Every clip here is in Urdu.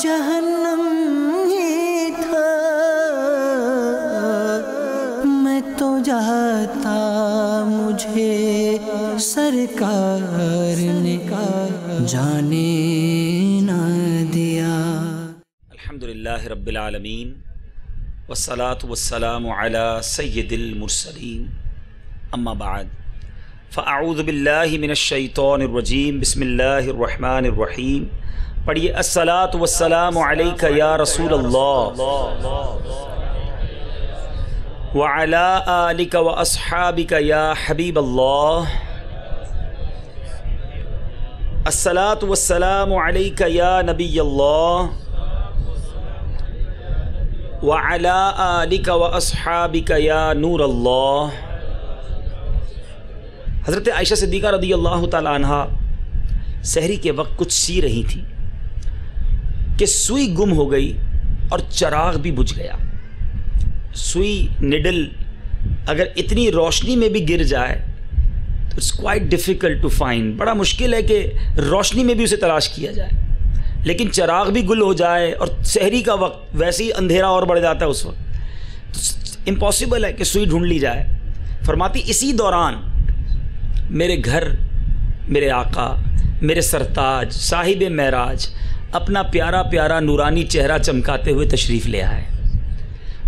جہنم ہی تھا، میں تو جاتا مجھے سرکار نے جانے نہ دیا۔ الحمدللہ رب العالمین والصلاة والسلام علی سید المرسلین، اما بعد فاعوذ باللہ من الشیطان الرجیم، بسم اللہ الرحمن الرحیم۔ پڑھیے الصلاة والسلام علیک یا رسول اللہ وعلی آلک واصحابک یا حبیب اللہ۔ الصلاة والسلام علیک یا نبی اللہ وعلی آلک واصحابک یا نور اللہ۔ حضرت عائشہ صدیقہ رضی اللہ تعالی عنہ سحری کے وقت کچھ سی رہی تھی کہ سوئی گم ہو گئی اور چراغ بھی بجھ گیا۔ سوئی نڈل اگر اتنی روشنی میں بھی گر جائے تو it's quite difficult to find, بڑا مشکل ہے کہ روشنی میں بھی اسے تلاش کیا جائے، لیکن چراغ بھی گل ہو جائے اور سحری کا وقت ویسے ہی اندھیرا اور بڑھ جاتا ہے اس وقت، تو امپاسبل ہے کہ سوئی ڈھونڈ لی جائے۔ فرماتی اسی دوران میرے گھر میرے آقا میرے سرتاج صاحب معراج اپنا پیارا پیارا نورانی چہرہ چمکاتے ہوئے تشریف لے آئے،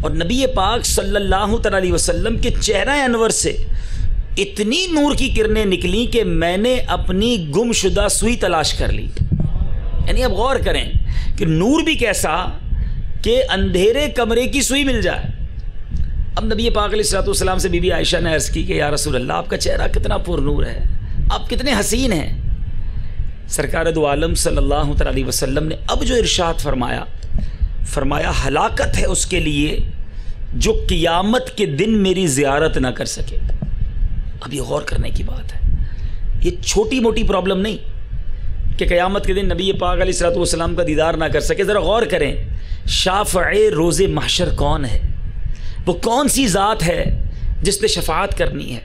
اور نبی پاک صلی اللہ علیہ وسلم کے چہرہ انور سے اتنی نور کی کرنیں نکلیں کہ میں نے اپنی گم شدہ سوئی تلاش کر لی۔ یعنی اب غور کریں کہ نور بھی کیسا کہ اندھیرے کمرے کی سوئی مل جائے۔ اب نبی پاک علیہ الصلوۃ والسلام سے بی بی عائشہ نے عرض کی کہ یا رسول اللہ، آپ کا چہرہ کتنا پر نور ہے، آپ کتنے حسین ہیں۔ سرکار دو عالم صلی اللہ علیہ وسلم نے اب جو ارشاد فرمایا ہلاکت ہے اس کے لیے جو قیامت کے دن میری زیارت نہ کر سکے۔ اب یہ غور کرنے کی بات ہے، یہ چھوٹی موٹی پرابلم نہیں کہ قیامت کے دن نبی پاک علیہ الصلوۃ والسلام کا دیدار نہ کر سکے۔ ذرا غور کریں، شافع روز محشر کون ہے؟ وہ کون سی ذات ہے جس نے شفاعت کرنی ہے؟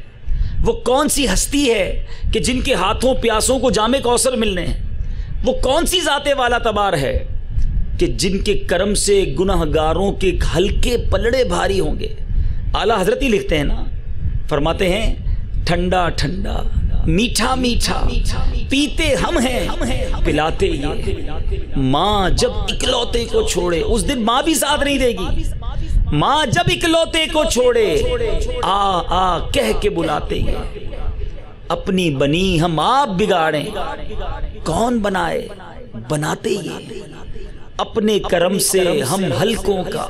وہ کون سی ہستی ہے کہ جن کے ہاتھوں پیاسوں کو جام کوثر ملنے ہیں؟ وہ کون سی ذات والا تبار ہے کہ جن کے کرم سے گناہگاروں کے ہلکے پلڑے بھاری ہوں گے؟ اعلیٰ حضرت ہی لکھتے ہیں نا، فرماتے ہیں ٹھنڈا ٹھنڈا میٹھا میٹھا پیتے ہم ہیں پلاتے یہ، ماں جب اکلوتے کو چھوڑے، اس دن ماں بھی ساتھ نہیں دے گی، ماں جب اکلوتے کو چھوڑے آ آ کہہ کے بلاتے ہیں، اپنی بنی ہم آپ بگاڑیں کون بنائے بناتے یہ، اپنے کرم سے ہم ہلکوں کا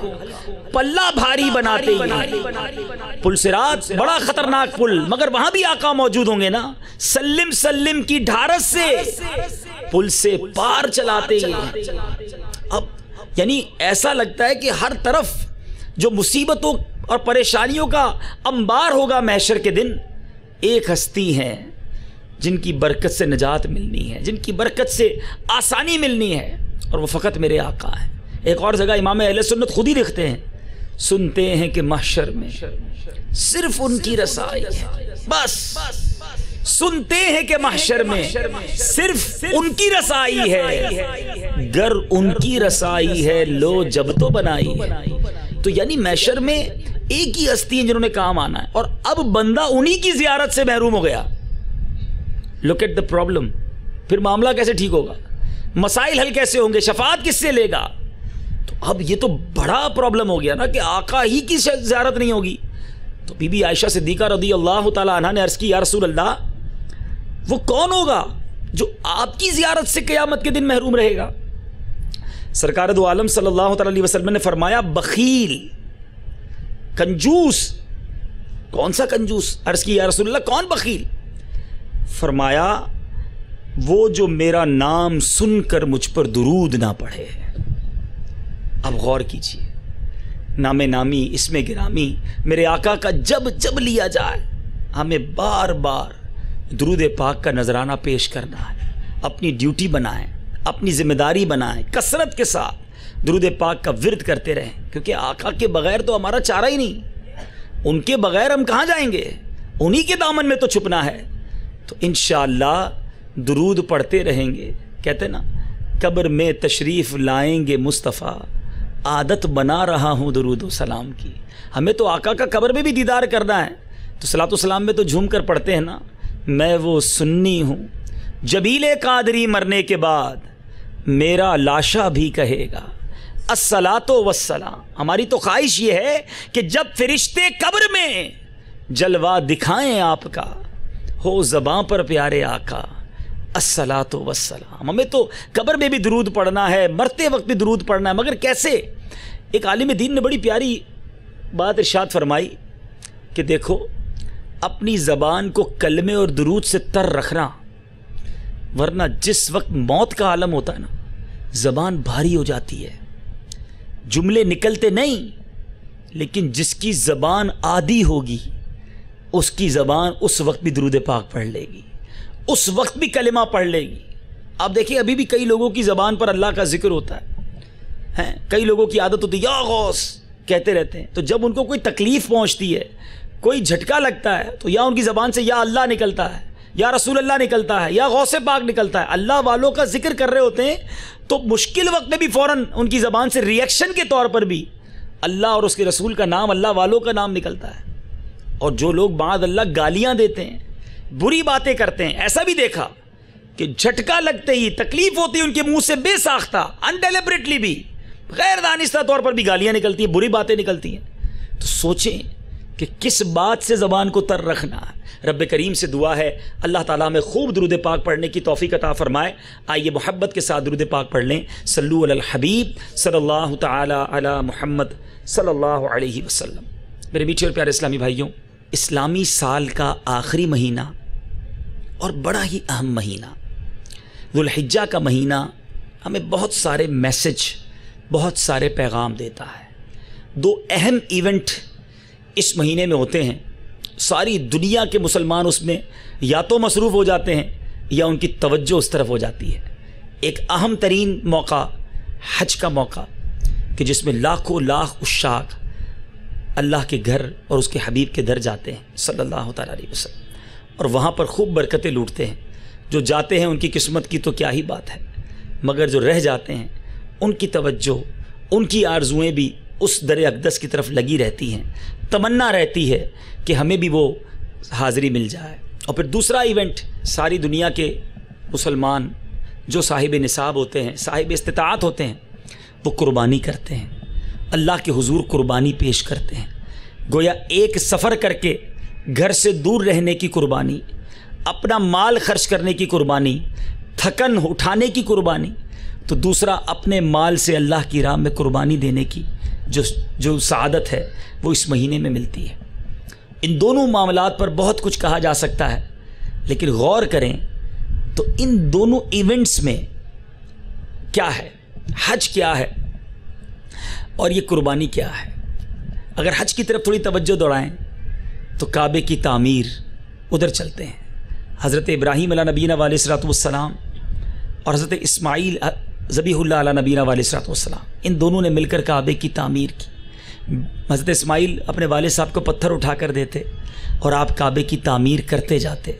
پلہ بھاری بناتے ہیں۔ پل صراط بڑا خطرناک پل، مگر وہاں بھی آقا موجود ہوں گے نا، سلم سلم کی ڈھارس سے پل سے پار چلاتے ہیں۔ اب یعنی ایسا لگتا ہے کہ ہر طرف جو مصیبتوں اور پریشانیوں کا انبار ہوگا محشر کے دن، ایک ہستی ہے جن کی برکت سے نجات ملنی ہے، جن کی برکت سے آسانی ملنی ہے، اور وہ فقط میرے آقا ہے۔ ایک اور جگہ امام اہل سنت خود ہی لکھتے ہیں، سنتے ہیں کہ محشر میں صرف ان کی رسائی ہے، بس سنتے ہیں کہ محشر میں صرف ان کی رسائی ہے، گر ان کی رسائی ہے لو جب تو بنائی ہے۔ تو یعنی محشر میں ایک ہی ہستی ہیں جنہوں نے کام آنا ہے، اور اب بندہ انہی کی زیارت سے محروم ہو گیا۔ لک ایٹ دا پرابلم، پھر معاملہ کیسے ٹھیک ہوگا؟ مسائل حل کیسے ہوں گے؟ شفاعت کس سے لے گا؟ تو اب یہ تو بڑا پرابلم ہو گیا نا کہ آقا ہی کی زیارت نہیں ہوگی۔ تو بی بی عائشہ صدیقہ رضی اللہ تعالی عنہ نے عرض کی یا رسول اللہ، وہ کون ہوگا جو آپ کی زیارت سے قیامت کے دن محروم رہے گا؟ سرکار دو عالم صلی اللہ علیہ وسلم نے فرمایا بخیل، کنجوس۔ کون سا کنجوس؟ عرض کی یا رسول اللہ کون بخیل؟ فرمایا وہ جو میرا نام سن کر مجھ پر درود نہ پڑھے۔ اب غور کیجیے، نام نامی اسم گرامی میرے آقا کا جب جب لیا جائے ہمیں بار بار درود پاک کا نذرانہ پیش کرنا ہے، اپنی ڈیوٹی بنائیں، اپنی ذمہ داری بنائیں، کثرت کے ساتھ درود پاک کا ورد کرتے رہیں، کیونکہ آقا کے بغیر تو ہمارا چارہ ہی نہیں، ان کے بغیر ہم کہاں جائیں گے، انہی کے دامن میں تو چھپنا ہے۔ تو انشاءاللہ درود پڑھتے رہیں گے، کہتے نا قبر میں تشریف لائیں گے مصطفیٰ، عادت بنا رہا ہوں درود و سلام کی۔ ہمیں تو آقا کا قبر میں بھی دیدار کرنا ہے، تو صلاۃ و سلام میں تو جھوم کر پڑھتے ہیں نا، میں وہ سنی ہوں جبیل قادری مرنے کے بعد میرا لاشا بھی کہے گا الصلاۃ والسلام۔ ہماری تو خواہش یہ ہے کہ جب فرشتے قبر میں جلوہ دکھائیں آپ کا، ہو زباں پر پیارے آقا الصلاۃ والسلام۔ ہمیں تو قبر میں بھی درود پڑھنا ہے، مرتے وقت بھی درود پڑھنا ہے، مگر کیسے؟ ایک عالم دین نے بڑی پیاری بات ارشاد فرمائی کہ دیکھو، اپنی زبان کو کلمے اور درود سے تر رکھنا، ورنہ جس وقت موت کا عالم ہوتا ہے نا، زبان بھاری ہو جاتی ہے، جملے نکلتے نہیں، لیکن جس کی زبان عادی ہوگی اس کی زبان اس وقت بھی درود پاک پڑھ لے گی، اس وقت بھی کلمہ پڑھ لے گی۔ آپ دیکھیں ابھی بھی کئی لوگوں کی زبان پر اللہ کا ذکر ہوتا ہے، کئی لوگوں کی عادت ہوتی ہے یا غوث کہتے رہتے ہیں، تو جب ان کو کوئی تکلیف پہنچتی ہے، کوئی جھٹکا لگتا ہے، تو یا ان کی زبان سے یا اللہ نکلتا ہے، یا رسول اللہ نکلتا ہے، یا غوث پاک نکلتا ہے۔ اللہ والوں کا ذکر کر رہے ہوتے ہیں تو مشکل وقت میں بھی فوراً ان کی زبان سے ریئیکشن کے طور پر بھی اللہ اور اس کے رسول کا نام، اللہ والوں کا نام نکلتا ہے۔ اور جو لوگ بعد اللہ گالیاں دیتے ہیں، بری باتیں کرتے ہیں، ایسا بھی دیکھا کہ جھٹکا لگتے ہی، تکلیف ہوتی ہے ان کے منہ سے بے ساختہ، انڈیلیبریٹلی بھی، غیر دانستہ طور پر بھی گالیاں نکلتی ہیں، بری باتیں نکلتی ہیں۔ تو سوچیں کہ کس بات سے زبان کو تر رکھنا ہے۔ رب کریم سے دعا ہے اللہ تعالیٰ میں خوب درود پاک پڑھنے کی توفیق عطا فرمائے۔ آئیے محبت کے ساتھ درود پاک پڑھ لیں۔ صلو علی الحبیب صلی اللہ تعالی علی محمد صلی اللہ علیہ وسلم۔ میرے میٹھے اور پیارے اسلامی بھائیوں، اسلامی سال کا آخری مہینہ اور بڑا ہی اہم مہینہ ذوالحجہ کا مہینہ ہمیں بہت سارے میسج، بہت سارے پیغام دیتا ہے۔ دو اہم ایونٹ اس مہینے میں ہوتے ہیں، ساری دنیا کے مسلمان اس میں یا تو مصروف ہو جاتے ہیں یا ان کی توجہ اس طرف ہو جاتی ہے۔ ایک اہم ترین موقع حج کا موقع، کہ جس میں لاکھوں لاکھ عشاق اللہ کے گھر اور اس کے حبیب کے در جاتے ہیں صلی اللہ تعالیٰ علیہ وسلم، اور وہاں پر خوب برکتیں لوٹتے ہیں۔ جو جاتے ہیں ان کی قسمت کی تو کیا ہی بات ہے، مگر جو رہ جاتے ہیں ان کی توجہ، ان کی آرزوئیں بھی اس در اقدس کی طرف لگی رہتی ہیں، تمنا رہتی ہے کہ ہمیں بھی وہ حاضری مل جائے۔ اور پھر دوسرا ایونٹ، ساری دنیا کے مسلمان جو صاحب نصاب ہوتے ہیں، صاحب استطاعت ہوتے ہیں، وہ قربانی کرتے ہیں، اللہ کے حضور قربانی پیش کرتے ہیں۔ گویا ایک سفر کر کے گھر سے دور رہنے کی قربانی، اپنا مال خرچ کرنے کی قربانی، تھکن اٹھانے کی قربانی، تو دوسرا اپنے مال سے اللہ کی راہ میں قربانی دینے کی جو سعادت ہے وہ اس مہینے میں ملتی ہے۔ ان دونوں معاملات پر بہت کچھ کہا جا سکتا ہے، لیکن غور کریں تو ان دونوں ایونٹس میں کیا ہے، حج کیا ہے اور یہ قربانی کیا ہے۔ اگر حج کی طرف تھوڑی توجہ دوڑائیں تو کعبے کی تعمیر، ادھر چلتے ہیں۔ حضرت ابراہیم علیہ نبینا علیہ الصلوۃ والسلام اور حضرت اسماعیل ذبیح اللہ علیہ نبینا علیہ الصلوۃ والسلام، ان دونوں نے مل کر کعبے کی تعمیر کی۔ حضرت اسماعیل اپنے والد صاحب کو پتھر اٹھا کر دیتے اور آپ کعبے کی تعمیر کرتے جاتے۔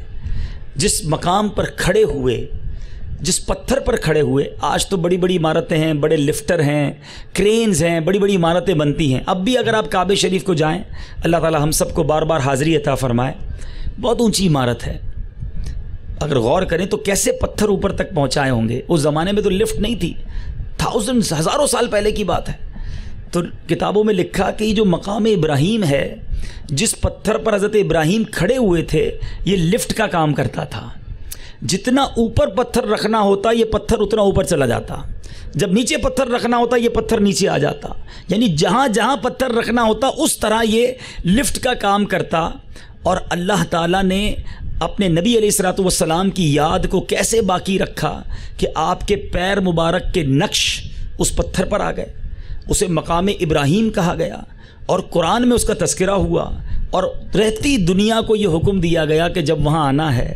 جس مقام پر کھڑے ہوئے، جس پتھر پر کھڑے ہوئے، آج تو بڑی بڑی عمارتیں ہیں، بڑے لفٹر ہیں، کرینز ہیں، بڑی بڑی عمارتیں بنتی ہیں۔ اب بھی اگر آپ کعبے شریف کو جائیں، اللہ تعالی ہم سب کو بار بار حاضری عطا فرمائے، بہت اونچی عمارت ہے۔ اگر غور کریں تو کیسے پتھر اوپر تک پہنچائے ہوں گے۔ اس زمانے میں تو لفٹ نہیں تھی، ہزاروں سال پہلے کی بات ہے۔ تو کتابوں میں لکھا کہ یہ جو مقام ابراہیم ہے، جس پتھر پر حضرت ابراہیم کھڑے ہوئے تھے، یہ لفٹ کا کام کرتا تھا۔ جتنا اوپر پتھر رکھنا ہوتا یہ پتھر اتنا اوپر چلا جاتا، جب نیچے پتھر رکھنا ہوتا یہ پتھر نیچے آ جاتا، یعنی جہاں جہاں پتھر رکھنا ہوتا اس طرح یہ لفٹ کا کام کرتا۔ اور اللہ تعالیٰ نے اپنے نبی علیہ الصلوۃ والسلام کی یاد کو کیسے باقی رکھا کہ آپ کے پیر مبارک کے نقش اس پتھر پر آ گئے، اسے مقام ابراہیم کہا گیا، اور قرآن میں اس کا تذکرہ ہوا، اور رہتی دنیا کو یہ حکم دیا گیا کہ جب وہاں آنا ہے،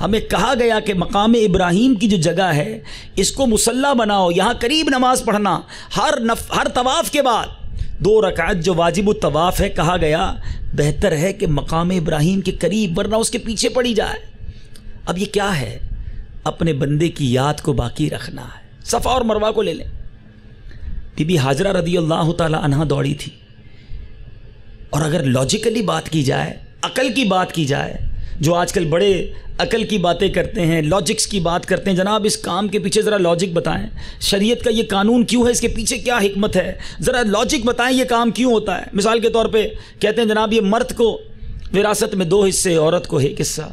ہمیں کہا گیا کہ مقام ابراہیم کی جو جگہ ہے اس کو مصلی بناؤ، یہاں قریب نماز پڑھنا، ہر طواف کے بعد 2 رکعت جو واجب الطواف ہے، کہا گیا بہتر ہے کہ مقام ابراہیم کے قریب، ورنہ اس کے پیچھے پڑی جائے۔ اب یہ کیا ہے؟ اپنے بندے کی یاد کو باقی رکھنا ہے۔ صفا اور مروہ کو لے لیں. بی بی حاجرہ رضی اللہ تعالی عنہا دوڑی تھی. اور اگر لاجیکلی بات کی جائے, عقل کی بات کی جائے, جو آج کل بڑے عقل کی باتیں کرتے ہیں, لاجکس کی بات کرتے ہیں, جناب اس کام کے پیچھے ذرا لاجک بتائیں, شریعت کا یہ قانون کیوں ہے, اس کے پیچھے کیا حکمت ہے, ذرا لاجک بتائیں یہ کام کیوں ہوتا ہے. مثال کے طور پہ کہتے ہیں جناب یہ مرد کو وراثت میں 2 حصے, عورت کو 1 حصہ.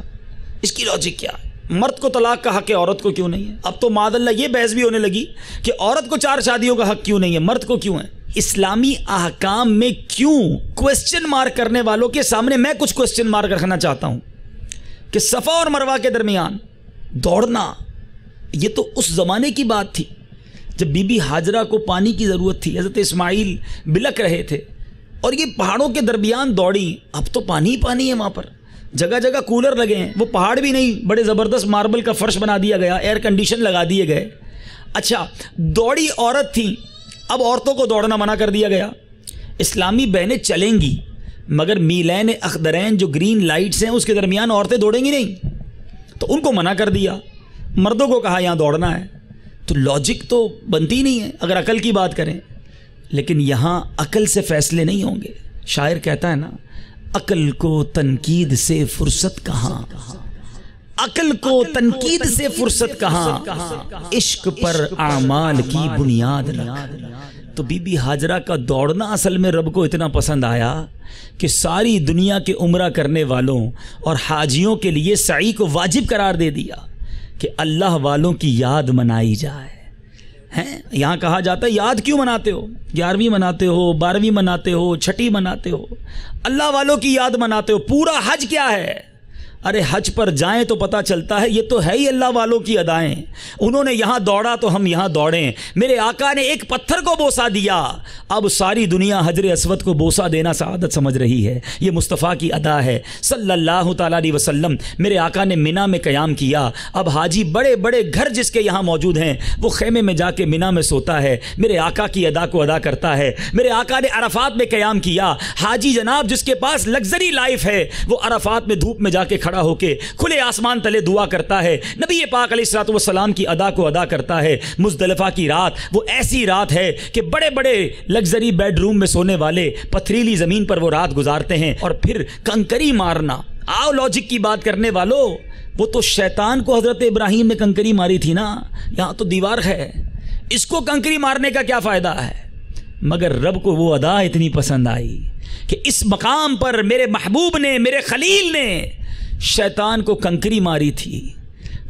اس کی لاجک کیا ہے؟ مرد کو طلاق کا حق ہے, عورت کو کیوں نہیں ہے؟ اب تو معاذ اللہ یہ بحث بھی ہونے لگی کہ عورت کو 4 شادیوں کا حق کیوں نہیں ہے, مرد کو کیوں ہے. اسلامی احکام میں کیوں کوسچن مارک کرنے والوں کے سامنے میں کچھ کوسچن مارک رکھنا چاہتا ہوں کہ صفا اور مروہ کے درمیان دوڑنا, یہ تو اس زمانے کی بات تھی جب بی بی حاجرہ کو پانی کی ضرورت تھی, حضرت اسماعیل بلک رہے تھے اور یہ پہاڑوں کے درمیان دوڑی. اب تو پانی ہی پانی ہے وہاں پر, جگہ جگہ کولر لگے ہیں, وہ پہاڑ بھی نہیں, بڑے زبردست ماربل کا فرش بنا دیا گیا, ایئر کنڈیشن لگا دیے گئے. اچھا دوڑی عورت تھی, اب عورتوں کو دوڑنا منع کر دیا گیا. اسلامی بہنیں چلیں گی مگر میلین اخضرین جو گرین لائٹس ہیں اس کے درمیان عورتیں دوڑیں گی نہیں, تو ان کو منع کر دیا. مردوں کو کہا یہاں دوڑنا ہے. تو لاجک تو بنتی نہیں ہے اگر عقل کی بات کریں, لیکن یہاں عقل سے فیصلے نہیں ہوں گے. شاعر کہتا ہے نا, عقل کو تنقید سے فرصت کہاں, عقل کو تنقید سے فرصت کہاں, عشق پر اعمال کی بنیاد رکھ. تو بی بی حاجرہ کا دوڑنا اصل میں رب کو اتنا پسند آیا کہ ساری دنیا کے عمرہ کرنے والوں اور حاجیوں کے لیے سعی کو واجب قرار دے دیا کہ اللہ والوں کی یاد منائی جائے. ہیں یہاں کہا جاتا ہے یاد کیوں مناتے ہو, 11ویں مناتے ہو, 12ویں مناتے ہو, 6ٹھی مناتے ہو, اللہ والوں کی یاد مناتے ہو. پورا حج کیا ہے؟ ارے حج پر جائیں تو پتہ چلتا ہے یہ تو ہے ہی اللہ والوں کی ادائیں. انہوں نے یہاں دوڑا تو ہم یہاں دوڑیں. میرے آقا نے ایک پتھر کو بوسہ دیا, اب ساری دنیا حجر اسود کو بوسہ دینا سعادت سمجھ رہی ہے. یہ مصطفیٰ کی ادا ہے صلی اللہ تعالیٰ علیہ وسلم. میرے آقا نے مینا میں قیام کیا. اب حاجی بڑے بڑے گھر جس کے یہاں موجود ہیں وہ خیمے میں جا کے مینا میں سوتا ہے, میرے آقا کی ادا کو ادا کرتا ہے. میرے آقا نے عرفات میں قیام کیا. حاجی جناب جس کے پاس لگژری لائف ہے وہ عرفات میں دھوپ میں جا کے کھڑا ہو کے کھلے آسمان تلے دعا کرتا ہے. نبی پاک علیہ الصلوۃ والسلام کی ادا کو ادا کرتا ہے. مزدلفہ کی رات وہ ایسی رات ہے کہ بڑے بڑے لگژری بیڈ روم میں سونے والے پتھریلی زمین پر وہ رات گزارتے ہیں. اور پھر کنکری مارنا, آؤ لاجک کی بات کرنے والوں, وہ تو شیطان کو حضرت ابراہیم نے کنکری ماری تھی نا, یہاں تو دیوار ہے, اس کو کنکری مارنے کا کیا فائدہ ہے؟ مگر رب کو وہ ادا اتنی پسند آئی کہ اس مقام پر میرے محبوب نے, میرے خلیل نے شیطان کو کنکری ماری تھی.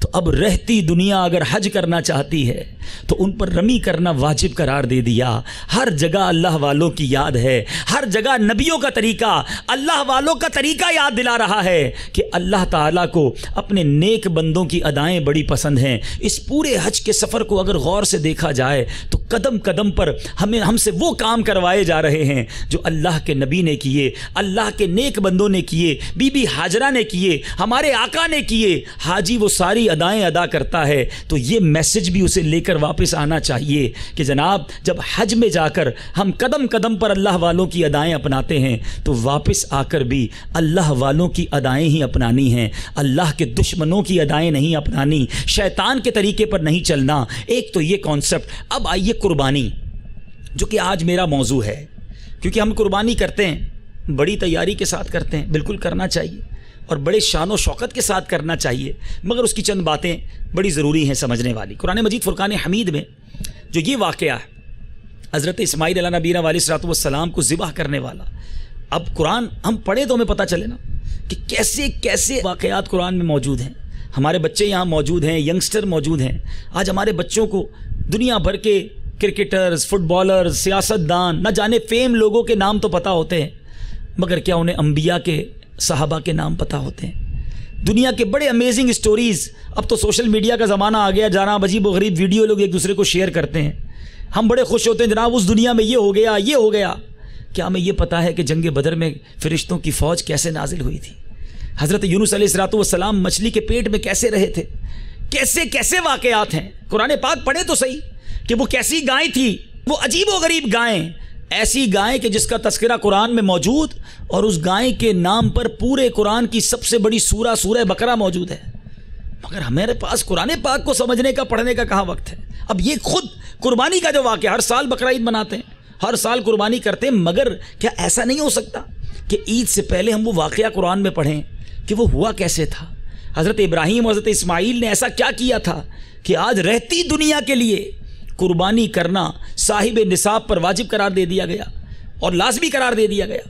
تو اب رہتی دنیا اگر حج کرنا چاہتی ہے تو ان پر رمی کرنا واجب قرار دے دیا. ہر جگہ اللہ والوں کی یاد ہے, ہر جگہ نبیوں کا طریقہ, اللہ والوں کا طریقہ یاد دلا رہا ہے کہ اللہ تعالیٰ کو اپنے نیک بندوں کی ادائیں بڑی پسند ہیں. اس پورے حج کے سفر کو اگر غور سے دیکھا جائے تو قدم قدم پر ہم سے وہ کام کروائے جا رہے ہیں جو اللہ کے نبی نے کیے, اللہ کے نیک بندوں نے کیے, بی بی حاجرہ نے کیے, ہمارے آقا نے کیے. حاجی وہ ساری ادائیں ادا کرتا ہے تو یہ میسج بھی اسے لے کر واپس آنا چاہیے کہ جناب جب حج میں جا کر ہم قدم قدم پر اللہ والوں کی ادائیں اپناتے ہیں تو واپس آ کر بھی اللہ والوں کی ادائیں ہی اپنانی ہیں, اللہ کے دشمنوں کی ادائیں نہیں اپنانی, شیطان کے طریقے پر نہیں چلنا. ایک تو یہ کانسیپٹ. اب آئیے قربانی, جو کہ آج میرا موضوع ہے, کیونکہ ہم قربانی کرتے ہیں بڑی تیاری کے ساتھ کرتے ہیں, بالکل کرنا چاہیے اور بڑے شان و شوکت کے ساتھ کرنا چاہیے, مگر اس کی چند باتیں بڑی ضروری ہیں سمجھنے والی. قرآن مجید فرقان حمید میں جو یہ واقعہ ہے حضرت اسماعیل علیہ نبینا علیہ الصلوۃ والسلام کو ذبح کرنے والا, اب قرآن ہم پڑھیں تو ہمیں پتہ چلے نا کہ کیسے کیسے واقعات قرآن میں موجود ہیں. ہمارے بچے یہاں موجود ہیں, ینگسٹر موجود ہیں. آج ہمارے بچوں کو دنیا بھر کے کرکٹرز, فٹ بالرز, سیاست دان, نہ جانے فیم لوگوں کے نام تو پتہ ہوتے ہیں, مگر کیا انہیں انبیاء کے, صحابہ کے نام پتہ ہوتے ہیں؟ دنیا کے بڑے امیزنگ سٹوریز. اب تو سوشل میڈیا کا زمانہ آ گیا, جناب عجیب و غریب ویڈیو لوگ ایک دوسرے کو شیئر کرتے ہیں. ہم بڑے خوش ہوتے ہیں جناب اس دنیا میں یہ ہو گیا, یہ ہو گیا. کیا ہمیں یہ پتہ ہے کہ جنگ بدر میں فرشتوں کی فوج کیسے نازل ہوئی تھی؟ حضرت یونس علیہ الصلوۃ والسلام مچھلی کے پیٹ میں کیسے رہے تھے؟ کیسے کیسے واقعات ہیں. قرآن پاک پڑھے تو صحیح کہ وہ کیسی گائیں تھی, وہ عجیب و غریب گائیں, ایسی گائیں کہ جس کا تذکرہ قرآن میں موجود, اور اس گائیں کے نام پر پورے قرآن کی سب سے بڑی سورہ بقرہ موجود ہے. مگر ہمارے پاس قرآن پاک کو سمجھنے کا پڑھنے کا کہاں وقت ہے. اب یہ خود قربانی کا جو واقعہ، ہر سال بقرعید مناتے ہیں، ہر سال قربانی کرتے ہیں، مگر کیا ایسا نہیں ہو سکتا کہ عید سے پہلے ہم وہ واقعہ قرآن میں پڑھیں کہ وہ ہوا کیسے تھا؟ حضرت ابراہیم حضرت اسماعیل نے ایسا کیا کیا تھا کہ آج رہتی دنیا کے لیے قربانی کرنا صاحب نصاب پر واجب قرار دے دیا گیا اور لازمی قرار دے دیا گیا.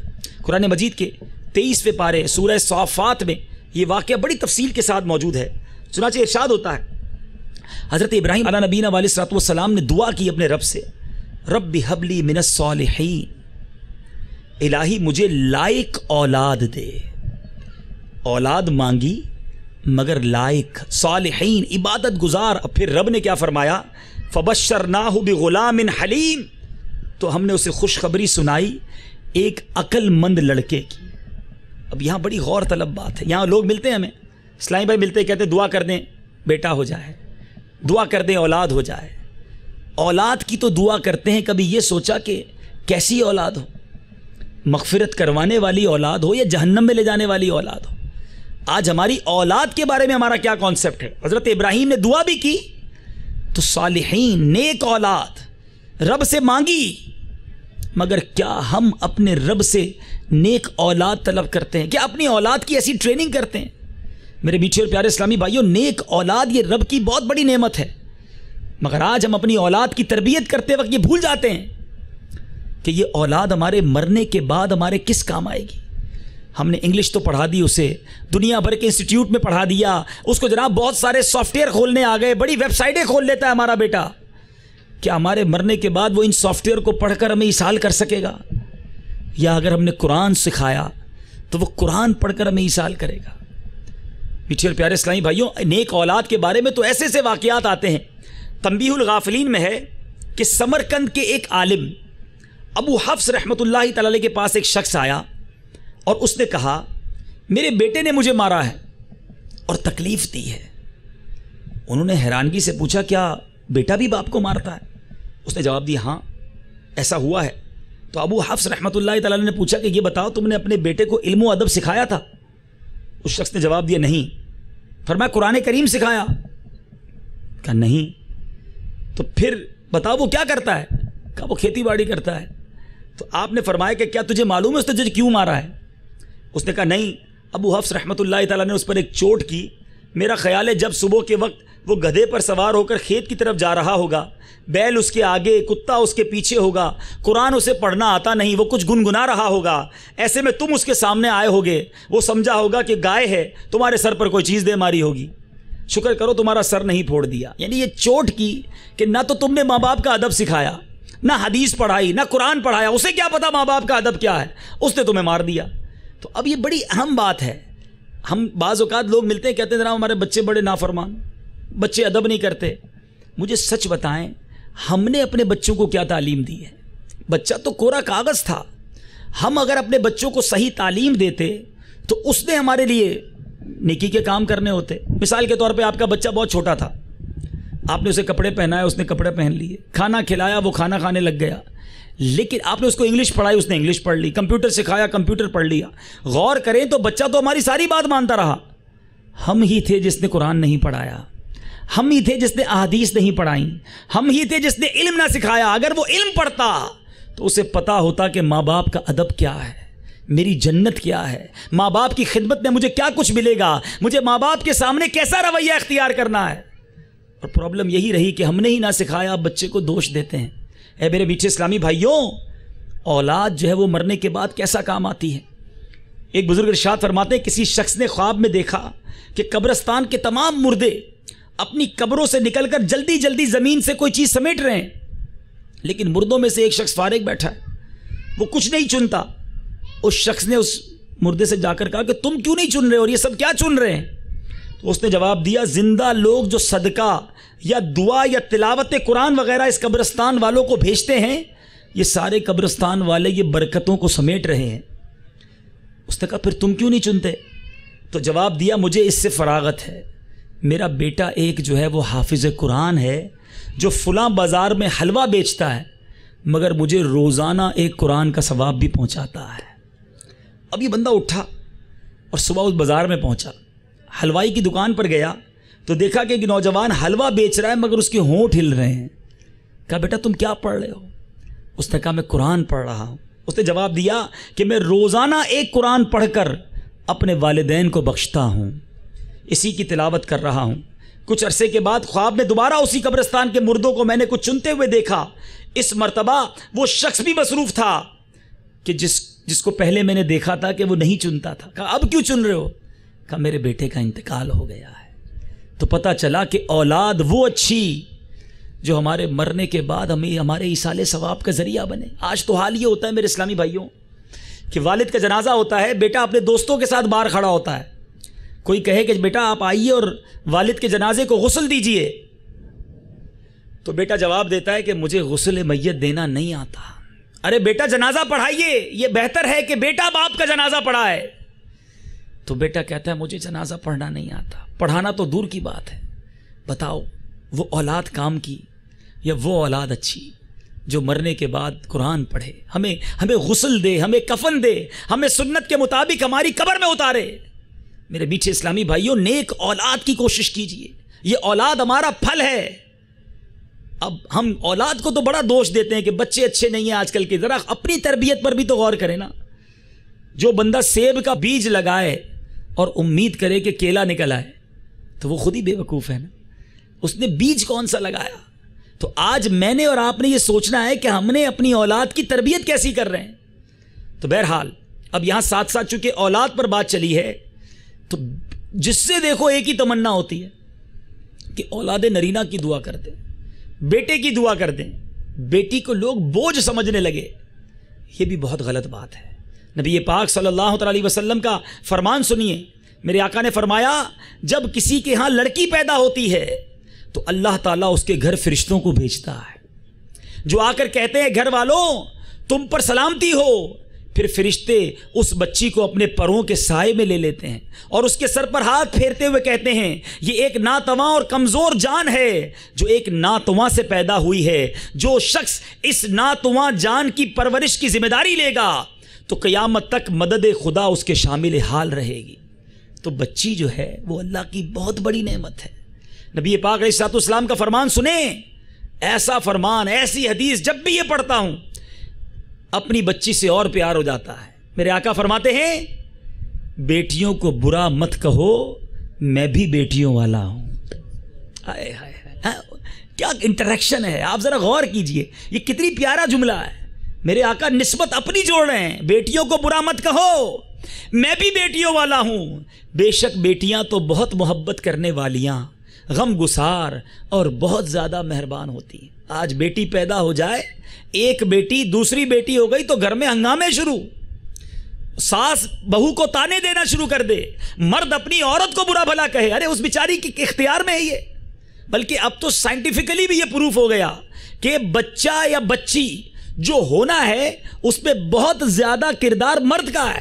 قرآن مجید کے 23ویں پارے سورہ صافات میں یہ واقعہ بڑی تفصیل کے ساتھ موجود ہے. چنانچہ ارشاد ہوتا ہے، حضرت ابراہیم علیہ نبینا علیہ الصلوۃ والسلام نے دعا کی اپنے رب سے، رب ہب لی من الصالحین، الہی مجھے لائق اولاد دے. اولاد مانگی مگر لائق، صالحین، عبادت گزار. اب پھر رب نے کیا فرمایا، فبشرناہ بغلام حلیم، تو ہم نے اسے خوشخبری سنائی ایک عقل مند لڑکے کی. اب یہاں بڑی غور طلب بات ہے. یہاں لوگ ملتے ہیں ہمیں، اسلامی بھائی ملتے ہیں، کہتے ہیں دعا کر دیں بیٹا ہو جائے، دعا کر دیں اولاد ہو جائے. اولاد کی تو دعا کرتے ہیں، کبھی یہ سوچا کہ کیسی اولاد ہو، مغفرت کروانے والی اولاد ہو یا جہنم میں لے جانے والی اولاد ہو؟ آج ہماری اولاد کے بارے میں ہمارا کیا کانسیپٹ ہے؟ حضرت ابراہیم نے دعا بھی کی تو صالحین، نیک اولاد رب سے مانگی، مگر کیا ہم اپنے رب سے نیک اولاد طلب کرتے ہیں؟ کیا اپنی اولاد کی ایسی ٹریننگ کرتے ہیں؟ میرے میٹھے اور پیارے اسلامی بھائیوں، نیک اولاد یہ رب کی بہت بڑی نعمت ہے، مگر آج ہم اپنی اولاد کی تربیت کرتے وقت یہ بھول جاتے ہیں کہ یہ اولاد ہمارے مرنے کے بعد ہمارے کس کام آئے گی. ہم نے انگلش تو پڑھا دی اسے، دنیا بھر کے انسٹیٹیوٹ میں پڑھا دیا اس کو، جناب بہت سارے سافٹ ویئر کھولنے آ گئے، بڑی ویب سائٹیں کھول لیتا ہے ہمارا بیٹا. کیا ہمارے مرنے کے بعد وہ ان سافٹ ویئر کو پڑھ کر ہمیں ایصال کر سکے گا؟ یا اگر ہم نے قرآن سکھایا تو وہ قرآن پڑھ کر ہمیں ایصال کرے گا؟ میٹھے اور پیارے اسلامی بھائیوں، نیک اولاد کے بارے میں تو ایسے ایسے واقعات آتے ہیں. تنبیہ الغافلین میں ہے کہ سمرقند کے ایک عالم ابو حفص رحمۃ اللہ تعالی علیہ کے پاس ایک شخص آیا اور اس نے کہا، میرے بیٹے نے مجھے مارا ہے اور تکلیف دی ہے. انہوں نے حیرانگی سے پوچھا، کیا بیٹا بھی باپ کو مارتا ہے؟ اس نے جواب دیا، ہاں ایسا ہوا ہے. تو ابو حفص رحمۃ اللہ تعالی علیہ نے پوچھا کہ یہ بتاؤ تم نے اپنے بیٹے کو علم و ادب سکھایا تھا؟ اس شخص نے جواب دیا، نہیں. فرمایا قرآن کریم سکھایا؟ کہا نہیں. تو پھر بتاؤ وہ کیا کرتا ہے؟ کہا وہ کھیتی باڑی کرتا ہے. تو آپ نے فرمایا کہ کیا تجھے معلوم ہے اس نے تجھے کیوں مارا ہے؟ اس نے کہا نہیں. ابو حفص رحمۃ اللہ تعالیٰ نے اس پر ایک چوٹ کی. میرا خیال ہے جب صبح کے وقت وہ گدھے پر سوار ہو کر کھیت کی طرف جا رہا ہوگا، بیل اس کے آگے، کتا اس کے پیچھے ہوگا، قرآن اسے پڑھنا آتا نہیں، وہ کچھ گنگنا رہا ہوگا، ایسے میں تم اس کے سامنے آئے ہوگے، وہ سمجھا ہوگا کہ گائے ہے، تمہارے سر پر کوئی چیز دے ماری ہوگی، شکر کرو تمہارا سر نہیں پھوڑ دیا. یعنی یہ چوٹ کی کہ نہ تو تم نے ماں باپ کا ادب سکھایا، نہ حدیث پڑھائی، نہ قرآن پڑھایا. اسے کیا پتا ماں باپ کا ادب کیا ہے، اس نے تمہیں مار دیا. تو اب یہ بڑی اہم بات ہے. ہم بعض اوقات لوگ ملتے ہیں، کہتے ہیں جناب ہمارے بچے بڑے نافرمان، بچے ادب نہیں کرتے. مجھے سچ بتائیں، ہم نے اپنے بچوں کو کیا تعلیم دی ہے؟ بچہ تو کوڑا کاغذ تھا. ہم اگر اپنے بچوں کو صحیح تعلیم دیتے تو اس نے ہمارے لیے نیکی کے کام کرنے ہوتے. مثال کے طور پہ آپ کا بچہ بہت چھوٹا تھا، آپ نے اسے کپڑے پہنائے، اس نے کپڑے پہن لیے، کھانا کھلایا، وہ کھانا کھانے لگ گیا. لیکن آپ نے اس کو انگلش پڑھائی، اس نے انگلش پڑھ لی، کمپیوٹر سکھایا، کمپیوٹر پڑھ لیا. غور کریں تو بچہ تو ہماری ساری بات مانتا رہا. ہم ہی تھے جس نے قرآن نہیں پڑھایا، ہم ہی تھے جس نے احادیث نہیں پڑھائیں، ہم ہی تھے جس نے علم نہ سکھایا. اگر وہ علم پڑھتا تو اسے پتا ہوتا کہ ماں باپ کا ادب کیا ہے، میری جنت کیا ہے، ماں باپ کی خدمت میں مجھے کیا کچھ ملے گا، مجھے ماں باپ کے سامنے کیسا رویہ اختیار کرنا ہے. اور پرابلم یہی رہی کہ ہم نے ہی نہ سکھایا، بچے کو دوش دیتے ہیں. اے میرے میٹھے اسلامی بھائیوں، اولاد جو ہے وہ مرنے کے بعد کیسا کام آتی ہے. ایک بزرگ ارشاد فرماتے ہیں، کسی شخص نے خواب میں دیکھا کہ قبرستان کے تمام مردے اپنی قبروں سے نکل کر جلدی جلدی زمین سے کوئی چیز سمیٹ رہے ہیں، لیکن مردوں میں سے ایک شخص فارغ بیٹھا ہے، وہ کچھ نہیں چنتا. اس شخص نے اس مردے سے جا کر کہا کہ تم کیوں نہیں چن رہے اور یہ سب کیا چن رہے ہیں؟ تو اس نے جواب دیا، زندہ لوگ جو صدقہ یا دعا یا تلاوت قرآن وغیرہ اس قبرستان والوں کو بھیجتے ہیں، یہ سارے قبرستان والے یہ برکتوں کو سمیٹ رہے ہیں. اس نے کہا پھر تم کیوں نہیں چنتے؟ تو جواب دیا، مجھے اس سے فراغت ہے. میرا بیٹا ایک جو ہے وہ حافظ قرآن ہے، جو فلاں بازار میں حلوہ بیچتا ہے، مگر مجھے روزانہ ایک قرآن کا ثواب بھی پہنچاتا ہے. اب یہ بندہ اٹھا اور صبح اس بازار میں پہنچا، حلوائی کی دکان پر گیا، تو دیکھا کہ ایک نوجوان حلوہ بیچ رہا ہے مگر اس کے ہونٹ ہل رہے ہیں. کہا بیٹا تم کیا پڑھ رہے ہو؟ اس نے کہا میں قرآن پڑھ رہا ہوں. اس نے جواب دیا کہ میں روزانہ ایک قرآن پڑھ کر اپنے والدین کو بخشتا ہوں، اسی کی تلاوت کر رہا ہوں. کچھ عرصے کے بعد خواب میں دوبارہ اسی قبرستان کے مردوں کو میں نے کچھ چنتے ہوئے دیکھا. اس مرتبہ وہ شخص بھی مصروف تھا کہ جس کو پہلے میں نے دیکھا تھا کہ وہ نہیں چنتا تھا. کہا اب کیوں چن رہے ہو؟ کہا میرے بیٹے کا انتقال ہو گیا ہے. تو پتہ چلا کہ اولاد وہ اچھی جو ہمارے مرنے کے بعد ہمیں ہمارے ایصال ثواب کا ذریعہ بنے. آج تو حال یہ ہوتا ہے میرے اسلامی بھائیوں کہ والد کا جنازہ ہوتا ہے، بیٹا اپنے دوستوں کے ساتھ باہر کھڑا ہوتا ہے. کوئی کہے کہ بیٹا آپ آئیے اور والد کے جنازے کو غسل دیجئے، تو بیٹا جواب دیتا ہے کہ مجھے غسل میت دینا نہیں آتا. ارے بیٹا جنازہ پڑھائیے، یہ بہتر ہے کہ بیٹا باپ کا جنازہ پڑھائے. تو بیٹا کہتا ہے مجھے جنازہ پڑھنا نہیں آتا. پڑھانا تو دور کی بات ہے. بتاؤ وہ اولاد کام کی یا وہ اولاد اچھی جو مرنے کے بعد قرآن پڑھے، ہمیں غسل دے، ہمیں کفن دے، ہمیں سنت کے مطابق ہماری قبر میں اتارے. میرے میٹھے اسلامی بھائیوں، نیک اولاد کی کوشش کیجئے. یہ اولاد ہمارا پھل ہے. اب ہم اولاد کو تو بڑا دوش دیتے ہیں کہ بچے اچھے نہیں ہیں آج کل کے. ذرا اپنی تربیت پر بھی تو غور کریں نا. جو بندہ سیب کا بیج لگائے اور امید کرے کہ کیلا نکل آئے تو وہ خود ہی بے وقوف ہے نا. اس نے بیج کون سا لگایا؟ تو آج میں نے اور آپ نے یہ سوچنا ہے کہ ہم نے اپنی اولاد کی تربیت کیسی کر رہے ہیں. تو بہرحال اب یہاں ساتھ ساتھ چونکہ اولاد پر بات چلی ہے تو جس سے دیکھو ایک ہی تمنا ہوتی ہے کہ اولاد نرینہ کی دعا کر دیں، بیٹے کی دعا کر دیں. بیٹی کو لوگ بوجھ سمجھنے لگے، یہ بھی بہت غلط بات ہے. نبی پاک صلی اللہ علیہ وسلم کا فرمان سنیے. میرے آقا نے فرمایا جب کسی کے ہاں لڑکی پیدا ہوتی ہے تو اللہ تعالیٰ اس کے گھر فرشتوں کو بھیجتا ہے جو آ کر کہتے ہیں گھر والوں تم پر سلامتی ہو. پھر فرشتے اس بچی کو اپنے پروں کے سائے میں لے لیتے ہیں اور اس کے سر پر ہاتھ پھیرتے ہوئے کہتے ہیں یہ ایک ناتواں اور کمزور جان ہے جو ایک ناتواں سے پیدا ہوئی ہے. جو شخص اس ناتواں جان کی پرورش کی ذمہ داری لے گا تو قیامت تک مدد خدا اس کے شامل حال رہے گی. تو بچی جو ہے وہ اللہ کی بہت بڑی نعمت ہے. نبی پاک علیہ الصلوۃ والسلام کا فرمان سنیں. ایسا فرمان، ایسی حدیث جب بھی یہ پڑھتا ہوں اپنی بچی سے اور پیار ہو جاتا ہے. میرے آقا فرماتے ہیں بیٹیوں کو برا مت کہو، میں بھی بیٹیوں والا ہوں. ہائے ہائے ہائے، کیا انٹریکشن ہے. آپ ذرا غور کیجئے، یہ کتنی پیارا جملہ ہے. میرے آقا نسبت اپنی جوڑ رہے ہیں. بیٹیوں کو برا مت کہو، میں بھی بیٹیوں والا ہوں. بے شک بیٹیاں تو بہت محبت کرنے والیاں، غم گسار اور بہت زیادہ مہربان ہوتی ہیں. آج بیٹی پیدا ہو جائے، ایک بیٹی دوسری بیٹی ہو گئی تو گھر میں ہنگامے شروع. ساس بہو کو تانے دینا شروع کر دے، مرد اپنی عورت کو برا بھلا کہے. ارے اس بیچاری کے اختیار میں ہے یہ. بلکہ اب تو سائنٹیفکلی بھی یہ پروف ہو گیا کہ بچہ یا بچی جو ہونا ہے اس میں بہت زیادہ کردار مرد کا ہے.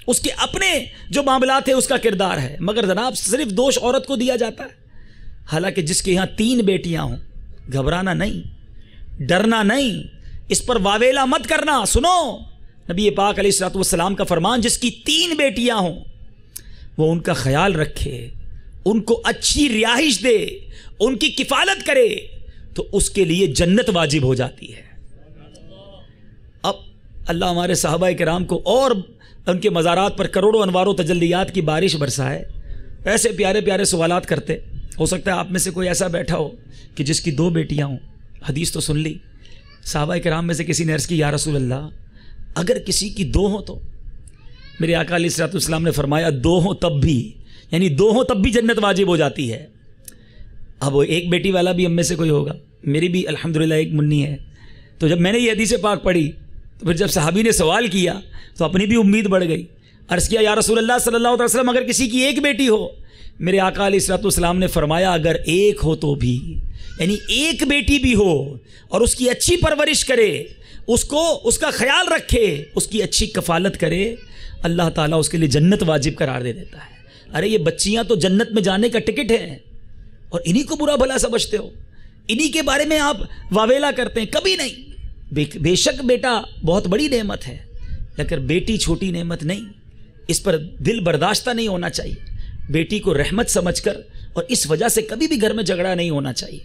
اس کے اپنے جو معاملات ہیں اس کا کردار ہے، مگر جناب صرف دوش عورت کو دیا جاتا ہے. حالانکہ جس کے یہاں 3 بیٹیاں ہوں گھبرانا نہیں، ڈرنا نہیں، اس پر واویلا مت کرنا. سنو نبی پاک علیہ الصلوۃ والسلام کا فرمان جس کی 3 بیٹیاں ہوں وہ ان کا خیال رکھے، ان کو اچھی رہائش دے، ان کی کفالت کرے تو اس کے لیے جنت واجب ہو جاتی ہے. اب اللہ ہمارے صحابہ کرام کو اور ان کے مزارات پر کروڑوں انوار و تجلیات کی بارش برسائے. ایسے پیارے پیارے سوالات کرتے. ہو سکتا ہے آپ میں سے کوئی ایسا بیٹھا ہو کہ جس کی 2 بیٹیاں ہوں. حدیث تو سن لی. صحابہ کرام میں سے کسی نے عرض کی یا رسول اللہ اگر کسی کی 2 ہوں تو؟ میرے آقا علیہ الصلوۃ والسلام نے فرمایا 2 ہوں تب بھی، یعنی 2 ہوں تب بھی جنت واجب ہو جاتی ہے. اب وہ ایک بیٹی والا بھی ہم میں سے کوئی ہوگا. میری بھی الحمدللہ ایک منی ہے. تو جب میں نے یہ حدیث پاک پڑھی تو پھر جب صحابی نے سوال کیا تو اپنی بھی امید بڑھ گئی. عرض کیا یا رسول اللہ صلی اللہ علیہ وسلم اگر کسی کی 1 بیٹی ہو؟ میرے آقا علیہ الصلوۃ والسلام نے فرمایا اگر 1 ہو تو بھی، یعنی 1 بیٹی بھی ہو اور اس کی اچھی پرورش کرے، اس کا خیال رکھے، اس کی اچھی کفالت کرے، اللہ تعالیٰ اس کے لیے جنت واجب قرار دے دیتا ہے. ارے یہ بچیاں تو جنت میں جانے کا ٹکٹ ہیں اور انہی کو برا بھلا سمجھتے ہو، انہی کے بارے میں آپ واویلا کرتے ہیں. کبھی نہیں. بے شک بیٹا بہت بڑی نعمت ہے لیکن بیٹی چھوٹی نعمت نہیں. اس پر دل برداشتہ نہیں ہونا چاہیے. بیٹی کو رحمت سمجھ کر اور اس وجہ سے کبھی بھی گھر میں جھگڑا نہیں ہونا چاہیے.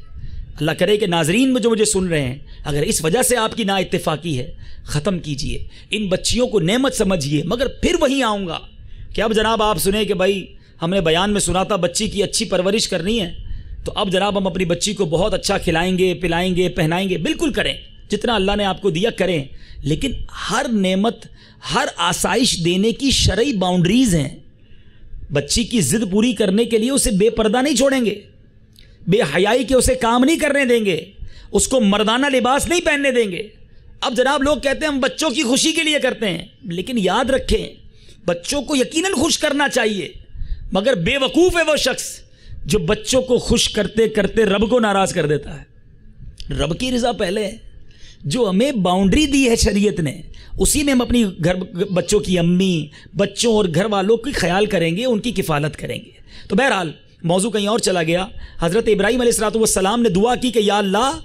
اللہ کرے کہ ناظرین میں جو مجھے سن رہے ہیں اگر اس وجہ سے آپ کی نا اتفاقی ہے ختم کیجئے. ان بچیوں کو نعمت سمجھیے. مگر پھر وہیں آؤں گا کہ اب جناب آپ سنیں کہ بھائی ہم نے بیان میں سنا تھا بچی کی اچھی پرورش کرنی ہے تو اب جناب ہم اپنی بچی کو بہت اچھا کھلائیں گے پلائیں گے پہنائیں گے. بالکل کریں, جتنا اللہ نے آپ کو دیا کریں, لیکن ہر نعمت ہر آسائش دینے کی شرعی باؤنڈریز ہیں. بچی کی ضد پوری کرنے کے لیے اسے بے پردہ نہیں چھوڑیں گے, بے حیائی کے اسے کام نہیں کرنے دیں گے, اس کو مردانہ لباس نہیں پہننے دیں گے. اب جناب لوگ کہتے ہیں ہم بچوں کی خوشی کے لیے کرتے ہیں, لیکن یاد رکھیں بچوں کو یقیناً خوش کرنا چاہیے, مگر بے وقوف ہے وہ شخص جو بچوں کو خوش کرتے کرتے رب کو ناراض کر دیتا ہے. رب کی رضا پہلے ہے. جو ہمیں باؤنڈری دی ہے شریعت نے اسی میں ہم اپنی بچوں کی امی بچوں اور گھر والوں کی خیال کریں گے, ان کی کفالت کریں گے. تو بہرحال موضوع کہیں اور چلا گیا. حضرت ابراہیم علیہ السلام نے دعا کی کہ یا اللہ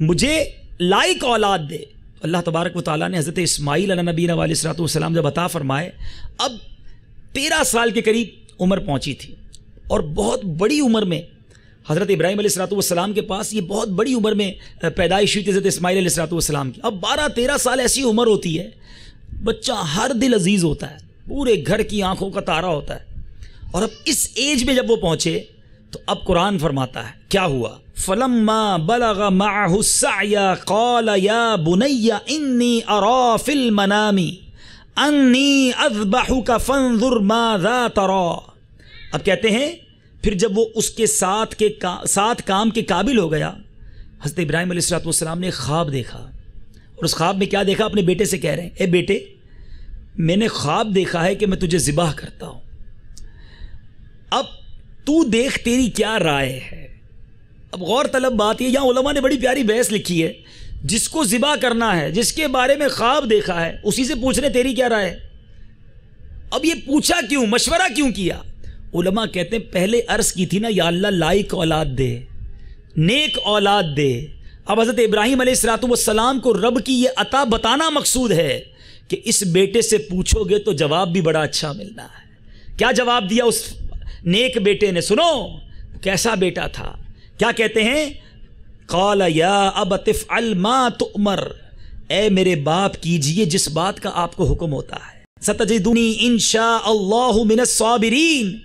مجھے لائق اولاد دے. اللہ تبارک و تعالیٰ نے حضرت اسماعیل علیہ نبینا علیہ السلام جب عطا فرمائے, اب 13 سال کے قریب عمر پہنچی تھی اور بہت بڑی عمر میں حضرت ابراہیم علیہ السلام کے پاس یہ بہت بڑی عمر میں پیدائش ہوئی تھی حضرت اسماعیل علیہ السلام کی. اب 12-13 سال ایسی عمر ہوتی ہے بچہ ہر دل عزیز ہوتا ہے, پورے گھر کی آنکھوں کا تارا ہوتا ہے. اور اب اس ایج میں جب وہ پہنچے تو اب قرآن فرماتا ہے کیا ہوا, فَلَمَّا بَلَغَ مَعَهُ السَّعْيَ قَالَ يَا بُنَيَّ إِنِّي أَرَى فِي الْمَنَامِ أَنِّي أَذْبَحُكَ فَانظُرْ مَاذَا تَرَى. اب کہتے ہیں پھر جب وہ اس کے ساتھ کام کے قابل ہو گیا, حضرت ابراہیم علیہ السلام نے خواب دیکھا. اور اس خواب میں کیا دیکھا, اپنے بیٹے سے کہہ رہے ہیں اے بیٹے میں نے خواب دیکھا ہے کہ میں تجھے ذبح کرتا ہوں, اب تو دیکھ تیری کیا رائے ہے. اب غور طلب بات یہ, یہاں علماء نے بڑی پیاری بحث لکھی ہے, جس کو ذبح کرنا ہے جس کے بارے میں خواب دیکھا ہے اسی سے پوچھ رہے تیری کیا رائے ہے. اب یہ پوچھا کیوں, مشورہ کیوں کیا؟ علماء کہتے ہیں پہلے عرض کی تھی نا یا اللہ لائق اولاد دے, نیک اولاد دے. اب حضرت ابراہیم علیہ السلام کو رب کی یہ عطا بتانا مقصود ہے کہ اس بیٹے سے پوچھو گے تو جواب بھی بڑا اچھا ملنا ہے. کیا جواب دیا اس نیک بیٹے نے؟ سنو کیسا بیٹا تھا. کیا کہتے ہیں, قال یا ابت افعل ما تؤمر, اے میرے باپ کیجئے جس بات کا آپ کو حکم ہوتا ہے. ستجدنی انشاء اللہ من الصابرین,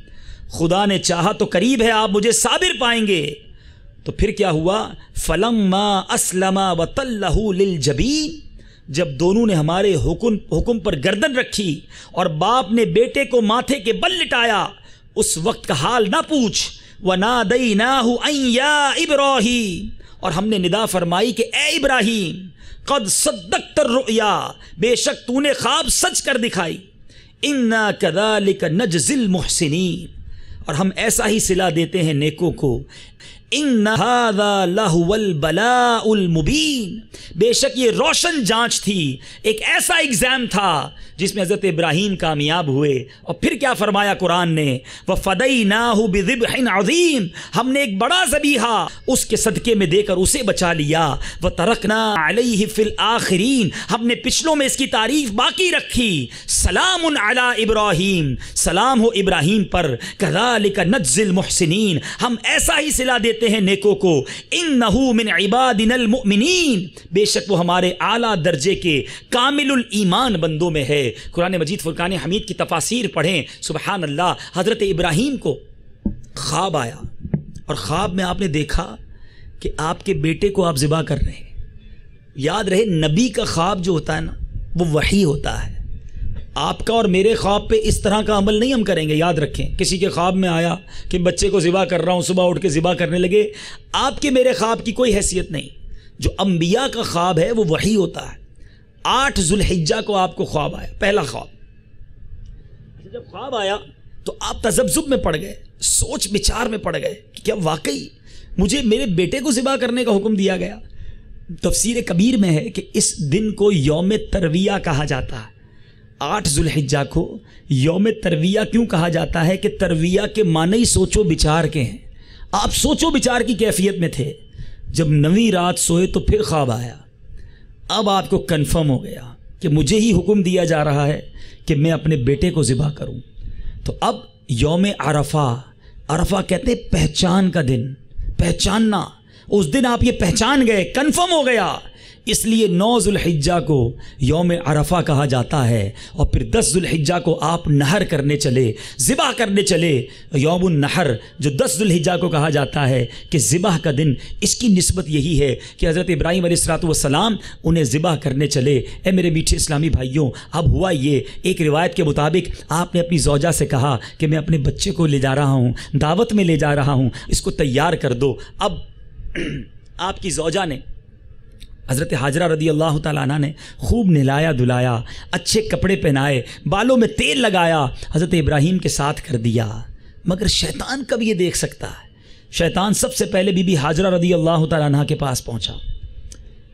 خدا نے چاہا تو قریب ہے آپ مجھے صابر پائیں گے. تو پھر کیا ہوا, فلما اسلم وتلہ للجبین, جب دونوں نے ہمارے حکم پر گردن رکھی اور باپ نے بیٹے کو ماتھے کے بل لٹایا, اس وقت کا حال نہ پوچھ. وَنَادَيْنَاهُ أَن يَا إِبْرَاهِيمُ, اور ہم نے ندا فرمائی کہ اے ابراہیم قد صدقت الرؤیا, بے شک تو نے خواب سچ کر دکھائی. اِنَّا كَذَلِكَ نَجْزِي الْمُحْسِنِينَ, اور ہم ایسا ہی صلہ دیتے ہیں نیکوں کو. ان هذا لهو البلاء المبین, بے شک یہ روشن جانچ تھی, ایک ایسا ایگزام تھا جس میں حضرت ابراہیم کامیاب ہوئے. اور پھر کیا فرمایا قرآن نے, وَفَدَيْنَاهُ بِذِبْحٍ عَظِيمٍ, ہم نے ایک بڑا ذبیحہ اس کے صدقے میں دے کر اسے بچا لیا. وَتَرَكْنَا عَلَيْهِ فِي الْآخِرِينَ, ہم نے پچھلوں میں اس کی تعریف باقی رکھی. سلام علی ابراہیم, سلام ہو ابراہیم پر. كَذَلِكَ نَجْزِي الْمُحْسِنِينَ, ہم ایسا ہی صلہ دیتے ہیں نیکوں کو. انہو من عبادنا المؤمنین, بے شک وہ ہمارے اعلیٰ درجے کے کامل الایمان بندوں میں ہے. قرآن مجید فرقان حمید کی تفاسیر پڑھیں, سبحان اللہ. حضرت ابراہیم کو خواب آیا اور خواب میں آپ نے دیکھا کہ آپ کے بیٹے کو آپ ذبح کر رہے ہیں. یاد رہے نبی کا خواب جو ہوتا ہے نا وہ وحی ہوتا ہے. آپ کا اور میرے خواب پہ اس طرح کا عمل نہیں ہم کریں گے. یاد رکھیں, کسی کے خواب میں آیا کہ بچے کو ذبح کر رہا ہوں, صبح اٹھ کے ذبح کرنے لگے, آپ کے میرے خواب کی کوئی حیثیت نہیں. جو انبیاء کا خواب ہے وہ وحی ہوتا ہے. 8 ذوالحجہ کو آپ کو خواب آیا, پہلا خواب. جب خواب آیا تو آپ تذبذب میں پڑ گئے, سوچ بچار میں پڑ گئے کہ کیا واقعی مجھے میرے بیٹے کو ذبح کرنے کا حکم دیا گیا. تفسیر کبیر میں ہے کہ اس دن کو یوم ترویہ کہا جاتا ہے. 8 ذوالحجہ کو یوم ترویہ کیوں کہا جاتا ہے کہ ترویہ کے معنی سوچو بچار کے ہیں. آپ سوچو بچار کی کیفیت میں تھے. جب 9ویں رات سوئے تو پھر خواب آیا. اب آپ کو کنفرم ہو گیا کہ مجھے ہی حکم دیا جا رہا ہے کہ میں اپنے بیٹے کو ذبح کروں. تو اب یوم عرفہ عرفہ کہتے ہیں پہچان کا دن، پہچاننا. اس دن آپ یہ پہچان گئے، کنفرم ہو گیا. اس لیے 9 ذوالحجہ کو یوم عرفہ کہا جاتا ہے. اور پھر 10 ذوالحجہ کو آپ نحر کرنے چلے، ذبح کرنے چلے. یوم النحر جو 10 ذوالحجہ کو کہا جاتا ہے کہ ذبح کا دن، اس کی نسبت یہی ہے کہ حضرت ابراہیم علیہ السلام انہیں ذبح کرنے چلے. اے میرے میٹھے اسلامی بھائیوں، اب ہوا یہ، ایک روایت کے مطابق آپ نے اپنی زوجہ سے کہا کہ میں اپنے بچے کو لے جا رہا ہوں، دعوت میں لے جا رہا ہوں، اس کو تیار کر دو. اب آپ کی زوجہ نے، حضرت حاجرہ رضی اللہ تعالیٰ عنہ نے خوب نہلایا دھلایا، اچھے کپڑے پہنائے، بالوں میں تیل لگایا، حضرت ابراہیم کے ساتھ کر دیا. مگر شیطان کب یہ دیکھ سکتا ہے؟ شیطان سب سے پہلے بی بی حاجرہ رضی اللہ تعالیٰ عنہ کے پاس پہنچا،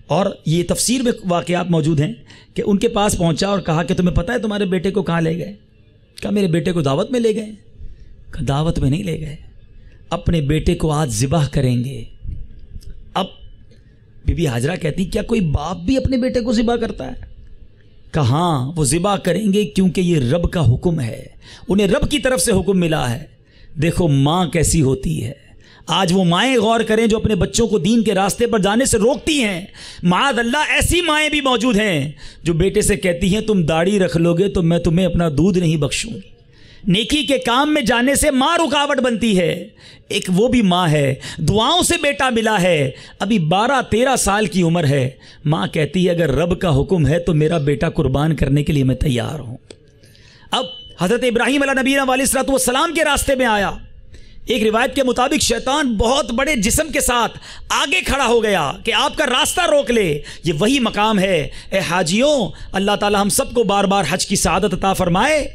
اور یہ تفسیر میں واقعات موجود ہیں کہ ان کے پاس پہنچا اور کہا کہ تمہیں پتہ ہے تمہارے بیٹے کو کہاں لے گئے؟ کہا میرے بیٹے کو دعوت میں لے گئے. کہا دعوت میں نہیں لے گئے، اپنے بیٹے کو آج ذبح کریں گے. اب بی بی حاجرہ کہتی کیا کوئی باپ بھی اپنے بیٹے کو ذبح کرتا ہے؟ کہا ہاں وہ ذبح کریں گے کیونکہ یہ رب کا حکم ہے، انہیں رب کی طرف سے حکم ملا ہے. دیکھو ماں کیسی ہوتی ہے. آج وہ مائیں غور کریں جو اپنے بچوں کو دین کے راستے پر جانے سے روکتی ہیں. معاذ اللہ ایسی مائیں بھی موجود ہیں جو بیٹے سے کہتی ہیں تم داڑھی رکھ لو گے تو میں تمہیں اپنا دودھ نہیں بخشوں گی. نیکی کے کام میں جانے سے ماں رکاوٹ بنتی ہے. ایک وہ بھی ماں ہے، دعاؤں سے بیٹا ملا ہے، ابھی 12-13 سال کی عمر ہے. ماں کہتی ہے اگر رب کا حکم ہے تو میرا بیٹا قربان کرنے کے لیے میں تیار ہوں. اب حضرت ابراہیم علیہ نبی علیہ السلام کے راستے میں آیا. ایک روایت کے مطابق شیطان بہت بڑے جسم کے ساتھ آگے کھڑا ہو گیا کہ آپ کا راستہ روک لے. یہ وہی مقام ہے اے حاجیوں، اللہ تعالی ہم سب کو بار بار حج کی سعادت عطا فرمائے.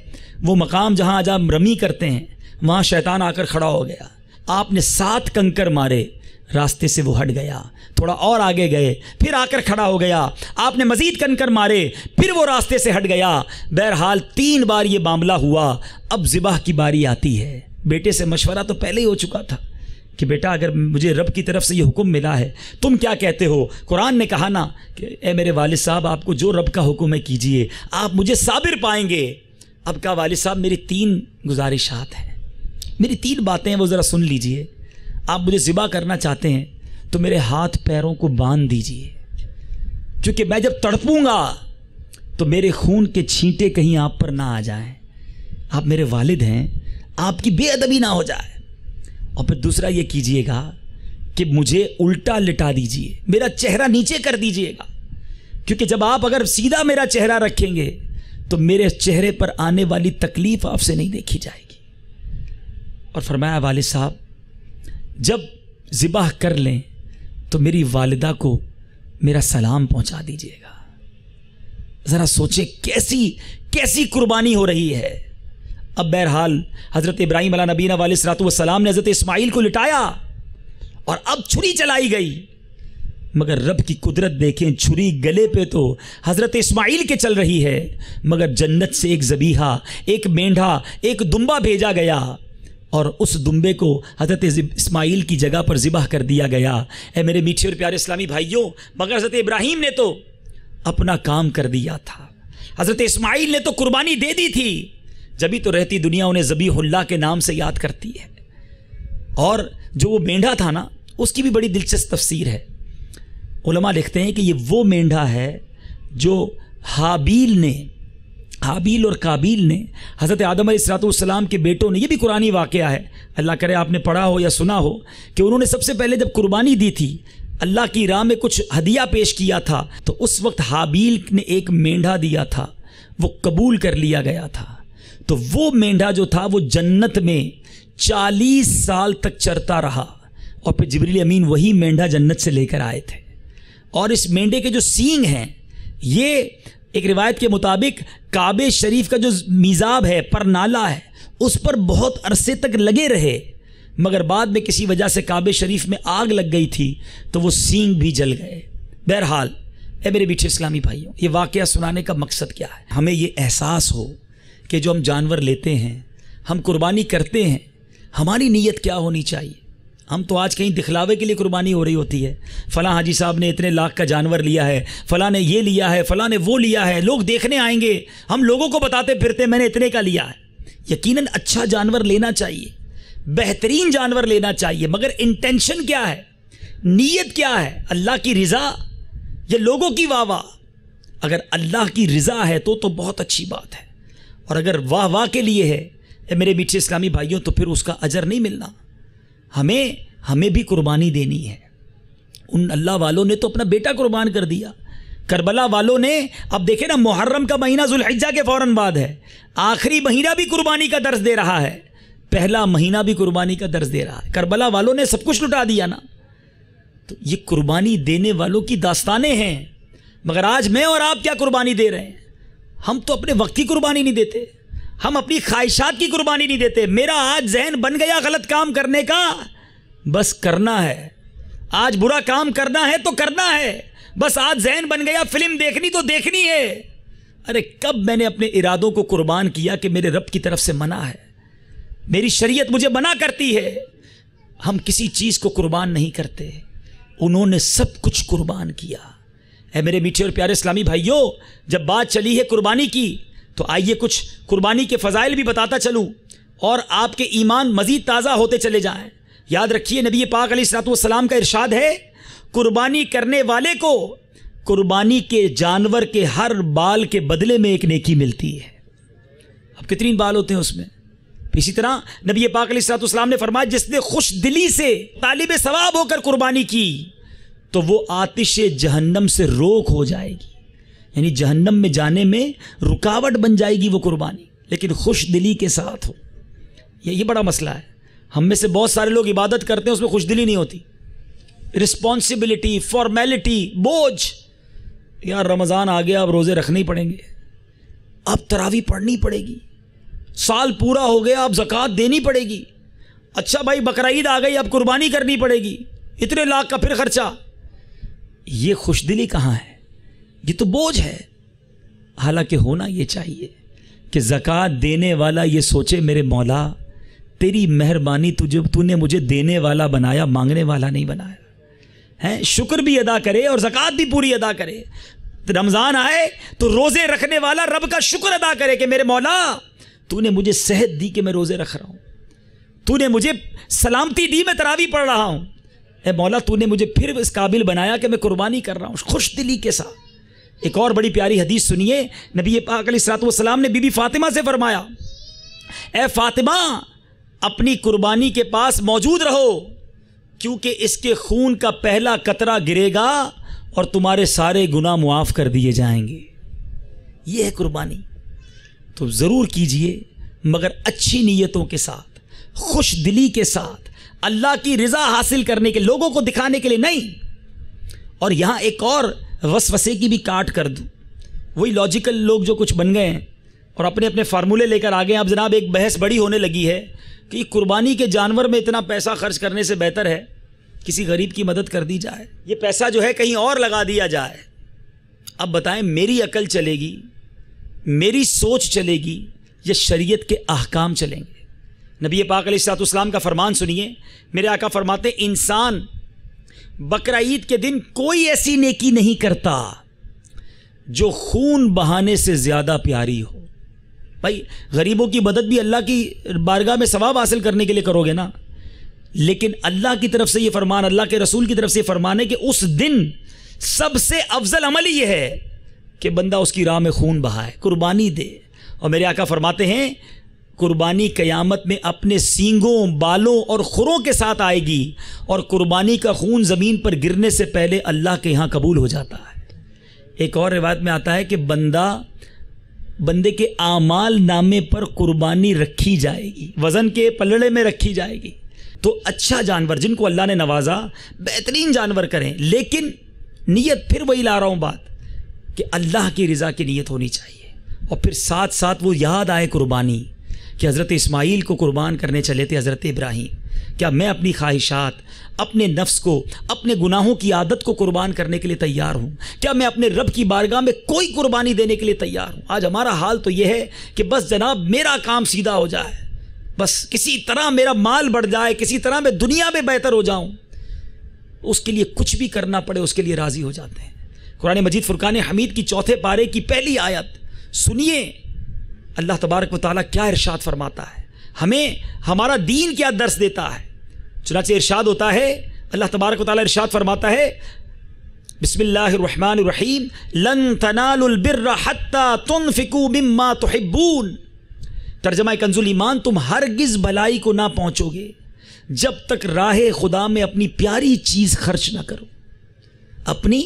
وہ مقام جہاں ہم رمی کرتے ہیں وہاں شیطان آ کر کھڑا ہو گیا. آپ نے 7 کنکر مارے، راستے سے وہ ہٹ گیا. تھوڑا اور آگے گئے، پھر آ کر کھڑا ہو گیا. آپ نے مزید کنکر مارے، پھر وہ راستے سے ہٹ گیا. بہرحال 3 بار یہ معاملہ ہوا. اب ذبح کی باری آتی ہے. بیٹے سے مشورہ تو پہلے ہی ہو چکا تھا کہ بیٹا اگر مجھے رب کی طرف سے یہ حکم ملا ہے تم کیا کہتے ہو؟ قرآن نے کہا نا کہ اے میرے والد صاحب آپ کو جو رب کا حکم ہے کیجئے، آپ مجھے صابر پائیں گے. اب کہا والد صاحب میری 3 گزارشات ہیں، میری 3 باتیں ہیں وہ ذرا سن لیجئے. آپ مجھے ذبح کرنا چاہتے ہیں تو میرے ہاتھ پیروں کو باندھ دیجئے، کیونکہ میں جب تڑپوں گا تو میرے خون کے چھینٹے کہیں آپ پر نہ آ جائیں. آپ میرے والد ہیں، آپ کی بے ادبی نہ ہو جائے. اور پھر دوسرا یہ کیجئے گا کہ مجھے الٹا لٹا دیجئے، میرا چہرہ نیچے کر دیجئے گا، کیونکہ جب آپ اگر سیدھا میرا چہرہ رکھیں گے تو میرے چہرے پر آنے والی تکلیف آپ سے نہیں دیکھی جائے گی. اور فرمایا والد صاحب جب ذبح کر لیں تو میری والدہ کو میرا سلام پہنچا دیجئے گا. ذرا سوچیں کیسی قربانی ہو رہی ہے. اب بہرحال حضرت ابراہیم علیہ نبینا علیہ السلام نے حضرت اسماعیل کو لٹایا اور اب چھری چلائی گئی. مگر رب کی قدرت دیکھیں، چھری گلے پہ تو حضرت اسماعیل کے چل رہی ہے، مگر جنت سے ایک ذبیحہ، ایک مینڈھا، ایک دمبا بھیجا گیا اور اس دمبے کو حضرت اسماعیل کی جگہ پر ذبح کر دیا گیا. اے میرے میٹھے اور پیارے اسلامی بھائیوں، مگر حضرت ابراہیم نے تو اپنا کام کر دیا تھا، حضرت اسماعیل نے تو قربانی دے دی تھی. جبھی تو رہتی دنیا انہیں ذبیح اللہ کے نام سے یاد کرتی ہے. اور جو وہ مینڈھا تھا نا، اس کی بھی بڑی دلچسپ تفسیر ہے. علماء لکھتے ہیں کہ یہ وہ مینڈھا ہے جو حابیل اور قابیل نے حضرت آدم علیہ السلام کے بیٹوں نے، یہ بھی قرآنی واقعہ ہے، اللہ کرے آپ نے پڑھا ہو یا سنا ہو، کہ انہوں نے سب سے پہلے جب قربانی دی تھی، اللہ کی راہ میں کچھ ہدیہ پیش کیا تھا، تو اس وقت حابیل نے ایک مینڈھا دیا تھا، وہ قبول کر لیا گیا تھا. تو وہ مینڈھا جو تھا وہ جنت میں 40 سال تک چرتا رہا، اور پھر جبریل امین وہی مینڈھا جنت سے لے کر آئے تھے. اور اس مینڈے کے جو سینگ ہیں، یہ ایک روایت کے مطابق کعبہ شریف کا جو میزاب ہے، پر نالا ہے، اس پر بہت عرصے تک لگے رہے، مگر بعد میں کسی وجہ سے کعبہ شریف میں آگ لگ گئی تھی تو وہ سینگ بھی جل گئے. بہرحال اے میرے میٹھے اسلامی بھائیوں، یہ واقعہ سنانے کا مقصد کیا ہے؟ ہمیں یہ احساس ہو کہ جو ہم جانور لیتے ہیں، ہم قربانی کرتے ہیں، ہماری نیت کیا ہونی چاہیے. ہم تو آج کہیں دکھلاوے کے لیے قربانی ہو رہی ہوتی ہے، فلاں حاجی صاحب نے اتنے لاکھ کا جانور لیا ہے، فلاں نے یہ لیا ہے، فلاں نے وہ لیا ہے، لوگ دیکھنے آئیں گے، ہم لوگوں کو بتاتے پھرتے میں نے اتنے کا لیا ہے. یقیناً اچھا جانور لینا چاہیے، بہترین جانور لینا چاہیے، مگر انٹینشن کیا ہے، نیت کیا ہے؟ اللہ کی رضا یا لوگوں کی واہ واہ؟ اگر اللہ کی رضا ہے تو بہت اچھی بات ہے، اور اگر واہ واہ کے لیے ہے اے میرے میٹھے اسلامی بھائیوں تو پھر اس کا اجر نہیں ملنا۔ ہمیں بھی قربانی دینی ہے۔ ان اللہ والوں نے تو اپنا بیٹا قربان کر دیا، کربلا والوں نے۔ اب دیکھیں نا، محرم کا مہینہ ذوالحجہ کے فوراً بعد ہے، آخری مہینہ بھی قربانی کا درس دے رہا ہے، پہلا مہینہ بھی قربانی کا درس دے رہا ہے۔ کربلا والوں نے سب کچھ لٹا دیا نا، تو یہ قربانی دینے والوں کی داستانیں ہیں۔ مگر آج میں اور آپ کیا قربانی دے رہے ہیں؟ ہم تو اپنے وقت کی قربانی نہیں دیتے، ہم اپنی خواہشات کی قربانی نہیں دیتے۔ میرا آج ذہن بن گیا غلط کام کرنے کا، بس کرنا ہے۔ آج برا کام کرنا ہے تو کرنا ہے، بس آج ذہن بن گیا فلم دیکھنی تو دیکھنی ہے۔ ارے کب میں نے اپنے ارادوں کو قربان کیا کہ میرے رب کی طرف سے منع ہے، میری شریعت مجھے منع کرتی ہے؟ ہم کسی چیز کو قربان نہیں کرتے، انہوں نے سب کچھ قربان کیا۔ اے میرے میٹھے اور پیارے اسلامی بھائیوں، جب بات چلی ہے قربانی کی تو آئیے کچھ قربانی کے فضائل بھی بتاتا چلوں، اور آپ کے ایمان مزید تازہ ہوتے چلے جائیں۔ یاد رکھیے نبی پاک علیہ الصلوۃ والسلام کا ارشاد ہے، قربانی کرنے والے کو قربانی کے جانور کے ہر بال کے بدلے میں ایک نیکی ملتی ہے۔ اب کتنی بال ہوتے ہیں اس میں؟ اسی طرح نبی پاک علیہ الصلوۃ والسلام نے فرمایا، جس نے خوش دلی سے طالب ثواب ہو کر قربانی کی تو وہ آتش جہنم سے روک ہو جائے گی، یعنی جہنم میں جانے میں رکاوٹ بن جائے گی وہ قربانی، لیکن خوش دلی کے ساتھ ہو۔ یہ بڑا مسئلہ ہے، ہم میں سے بہت سارے لوگ عبادت کرتے ہیں اس میں خوش دلی نہیں ہوتی، رسپانسبلٹی، فارمیلٹی، بوجھ۔ یار رمضان آ گیا، اب روزے رکھنے ہی پڑیں گے، اب تراویح پڑھنی پڑے گی، سال پورا ہو گیا اب زکوٰۃ دینی پڑے گی، اچھا بھائی بقرعید آ گئی اب قربانی کرنی پڑے گی، اتنے لاکھ کا پھر خرچہ۔ یہ خوش دلی کہاں ہے؟ یہ تو بوجھ ہے۔ حالانکہ ہونا یہ چاہیے کہ زکوٰۃ دینے والا یہ سوچے، میرے مولا تیری مہربانی، تو نے مجھے دینے والا بنایا، مانگنے والا نہیں بنایا ہے۔ شکر بھی ادا کرے اور زکوٰۃ بھی پوری ادا کرے۔ رمضان آئے تو روزے رکھنے والا رب کا شکر ادا کرے کہ میرے مولا تو نے مجھے صحت دی کہ میں روزے رکھ رہا ہوں، تو نے مجھے سلامتی دی میں تراویح پڑھ رہا ہوں، اے مولا تو نے مجھے پھر اس قابل بنایا کہ میں قربانی کر رہا ہوں، خوش دلی کے ساتھ۔ ایک اور بڑی پیاری حدیث سنیے، نبی پاک علیہ الصلوۃ والسلام نے بی بی فاطمہ سے فرمایا، اے فاطمہ اپنی قربانی کے پاس موجود رہو، کیونکہ اس کے خون کا پہلا قطرہ گرے گا اور تمہارے سارے گناہ معاف کر دیے جائیں گے۔ یہ ہے قربانی، تو ضرور کیجئے، مگر اچھی نیتوں کے ساتھ، خوش دلی کے ساتھ، اللہ کی رضا حاصل کرنے کے، لوگوں کو دکھانے کے لیے نہیں۔ اور یہاں ایک اور وسوسے کی بھی کاٹ کر دوں، وہی لاجیکل لوگ جو کچھ بن گئے ہیں اور اپنے اپنے فارمولے لے کر آگے، اب جناب ایک بحث بڑی ہونے لگی ہے کہ قربانی کے جانور میں اتنا پیسہ خرچ کرنے سے بہتر ہے کسی غریب کی مدد کر دی جائے، یہ پیسہ جو ہے کہیں اور لگا دیا جائے۔ اب بتائیں میری عقل چلے گی، میری سوچ چلے گی، یا شریعت کے احکام چلیں گے؟ نبی پاک علیہ الصلوۃ والسلام کا فرمان سنیے، میرے آقا فرماتے انسان بقرعید کے دن کوئی ایسی نیکی نہیں کرتا جو خون بہانے سے زیادہ پیاری ہو۔ بھائی غریبوں کی مدد بھی اللہ کی بارگاہ میں ثواب حاصل کرنے کے لیے کرو گے نا، لیکن اللہ کی طرف سے یہ فرمان، اللہ کے رسول کی طرف سے یہ فرمان ہے کہ اس دن سب سے افضل عمل یہ ہے کہ بندہ اس کی راہ میں خون بہائے، قربانی دے۔ اور میرے آقا فرماتے ہیں قربانی قیامت میں اپنے سینگوں، بالوں اور کھروں کے ساتھ آئے گی، اور قربانی کا خون زمین پر گرنے سے پہلے اللہ کے ہاں قبول ہو جاتا ہے۔ ایک اور روایت میں آتا ہے کہ بندے کے اعمال نامے پر قربانی رکھی جائے گی، وزن کے پلڑے میں رکھی جائے گی۔ تو اچھا جانور جن کو اللہ نے نوازا، بہترین جانور کریں، لیکن نیت پھر وہی لا رہا ہوں بات کہ اللہ کی رضا کی نیت ہونی چاہیے، اور پھر ساتھ ساتھ وہ یاد آئے قربانی کہ حضرت اسماعیل کو قربان کرنے چلے تھے حضرت ابراہیم، کیا میں اپنی خواہشات، اپنے نفس کو، اپنے گناہوں کی عادت کو قربان کرنے کے لیے تیار ہوں؟ کیا میں اپنے رب کی بارگاہ میں کوئی قربانی دینے کے لیے تیار ہوں؟ آج ہمارا حال تو یہ ہے کہ بس جناب میرا کام سیدھا ہو جائے، بس کسی طرح میرا مال بڑھ جائے، کسی طرح میں دنیا میں بہتر ہو جاؤں، اس کے لیے کچھ بھی کرنا پڑے اس کے لیے راضی ہو جاتے ہیں۔ قرآن مجید فرقان حمید کی 4 پارے کی پہلی آیت سنیے، اللہ تبارک و تعالیٰ کیا ارشاد فرماتا ہے۔ ہمیں ہمارا دین کیا درس دیتا ہے. چنانچہ ارشاد ہوتا ہے, اللہ تبارک و تعالیٰ ارشاد فرماتا ہے, بسم اللہ الرحمن الرحیم, لن تنالوا البر حتی تنفقوا مما تحبون. ترجمہ کنز الایمان, تم ہرگز بھلائی کو نہ پہنچو گے جب تک راہ خدا میں اپنی پیاری چیز خرچ نہ کرو, اپنی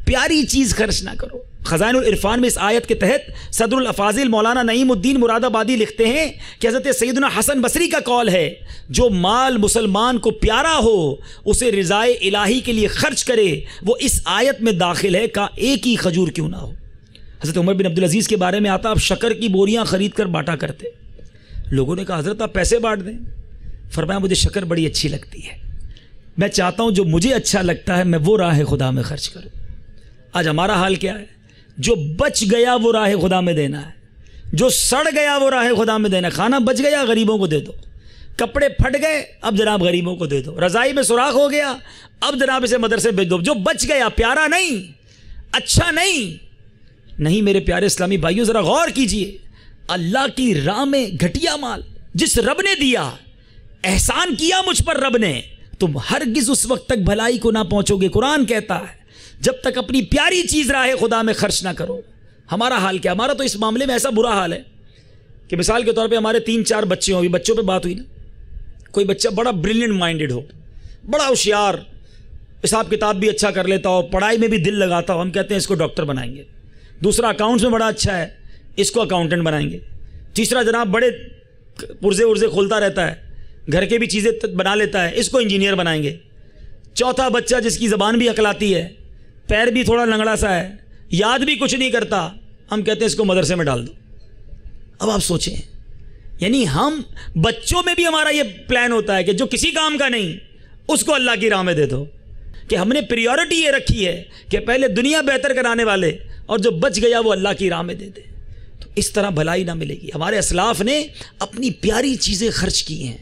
پیاری چیز خرچ نہ کرو. خزائن العرفان میں اس آیت کے تحت صدر الافاضل مولانا نعیم الدین مراد آبادی لکھتے ہیں کہ حضرت سیدنا حسن بصری کا قول ہے, جو مال مسلمان کو پیارا ہو اسے رضائے الہی کے لیے خرچ کرے, وہ اس آیت میں داخل ہے کہ ایک ہی کھجور کیوں نہ ہو. حضرت عمر بن عبدالعزیز کے بارے میں آتا, آپ شکر کی بوریاں خرید کر بانٹا کرتے. لوگوں نے کہا حضرت آپ پیسے بانٹ دیں. فرمایا مجھے شکر بڑی اچھی لگتی ہے, میں چاہتا ہوں جو مجھے اچھا لگتا ہے میں وہ راہ خدا میں خرچ کروں. آج ہمارا حال کیا ہے, جو بچ گیا وہ راہ خدا میں دینا ہے, جو سڑ گیا وہ راہ خدا میں دینا ہے. کھانا بچ گیا غریبوں کو دے دو, کپڑے پھٹ گئے اب جناب غریبوں کو دے دو, رضائی میں سوراخ ہو گیا اب جناب اسے مدرسے بھیج دو. جو بچ گیا پیارا نہیں, اچھا نہیں. میرے پیارے اسلامی بھائیوں ذرا غور کیجئے, اللہ کی راہ میں گھٹیا مال جس رب نے دیا, احسان کیا مجھ پر رب نے, تم ہرگز اس وقت تک بھلائی کو نہ پہنچو گے. قرآن کہتا ہے جب تک اپنی پیاری چیز راہ خدا میں خرچ نہ کرو. ہمارا حال کیا, ہمارا تو اس معاملے میں ایسا برا حال ہے کہ مثال کے طور پہ ہمارے 3-4 بچے ہوں, بچوں پہ بات ہوئی نا, کوئی بچہ بڑا بریلینٹ مائنڈڈ ہو, بڑا ہوشیار, حساب کتاب بھی اچھا کر لیتا ہو, پڑھائی میں بھی دل لگاتا ہو, ہم کہتے ہیں اس کو ڈاکٹر بنائیں گے. دوسرا اکاؤنٹس میں بڑا اچھا ہے, اس کو اکاؤنٹنٹ بنائیں گے. تیسرا جناب بڑے پرزے کھولتا رہتا ہے, گھر کے بھی چیزیں بنا لیتا ہے, اس کو انجینئر بنائیں گے. چوتھا بچہ جس کی زبان بھی عقلاتی ہے, پیر بھی تھوڑا لنگڑا سا ہے, یاد بھی کچھ نہیں کرتا, ہم کہتے ہیں اس کو مدرسے میں ڈال دو. اب آپ سوچیں, یعنی ہم بچوں میں بھی ہمارا یہ پلان ہوتا ہے کہ جو کسی کام کا نہیں اس کو اللہ کی راہ میں دے دو, کہ ہم نے پریورٹی یہ رکھی ہے کہ پہلے دنیا بہتر کرانے والے, اور جو بچ گیا وہ اللہ کی راہ میں دے دے. تو اس طرح بھلائی نہ ملے گی. ہمارے اسلاف نے اپنی پیاری چیزیں خرچ کی ہیں,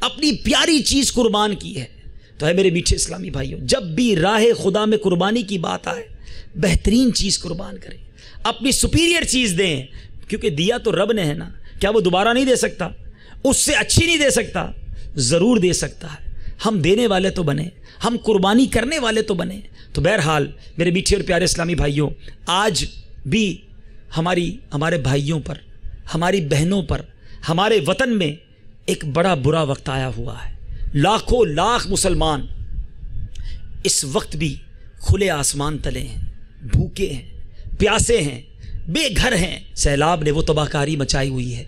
اپنی پیاری چیز قربان کی ہے. تو ہے میرے میٹھے اسلامی بھائیوں, جب بھی راہ خدا میں قربانی کی بات آئے بہترین چیز قربان کریں, اپنی سپیریئر چیز دیں, کیونکہ دیا تو رب نے ہے نا, کیا وہ دوبارہ نہیں دے سکتا, اس سے اچھی نہیں دے سکتا, ضرور دے سکتا ہے. ہم دینے والے تو بنے, ہم قربانی کرنے والے تو بنے. تو بہرحال میرے میٹھے اور پیارے اسلامی بھائیوں, آج بھی ہمارے بھائیوں پر, ہماری بہنوں پر, ہمارے وطن میں ایک بڑا برا وقت آیا ہوا ہے. لاکھوں لاکھ مسلمان اس وقت بھی کھلے آسمان تلے ہیں, بھوکے ہیں, پیاسے ہیں, بے گھر ہیں. سیلاب نے وہ تباہ کاری مچائی ہوئی ہے.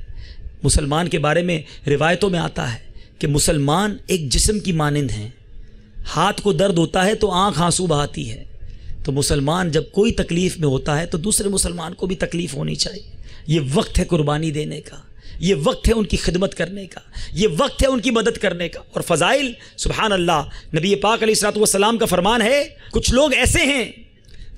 مسلمان کے بارے میں روایتوں میں آتا ہے کہ مسلمان ایک جسم کی مانند ہیں, ہاتھ کو درد ہوتا ہے تو آنکھ آنسو بہاتی ہے. تو مسلمان جب کوئی تکلیف میں ہوتا ہے تو دوسرے مسلمان کو بھی تکلیف ہونی چاہیے. یہ وقت ہے قربانی دینے کا, یہ وقت ہے ان کی خدمت کرنے کا, یہ وقت ہے ان کی مدد کرنے کا. اور فضائل سبحان اللہ, نبی پاک علیہ الصلوۃ والسلام کا فرمان ہے, کچھ لوگ ایسے ہیں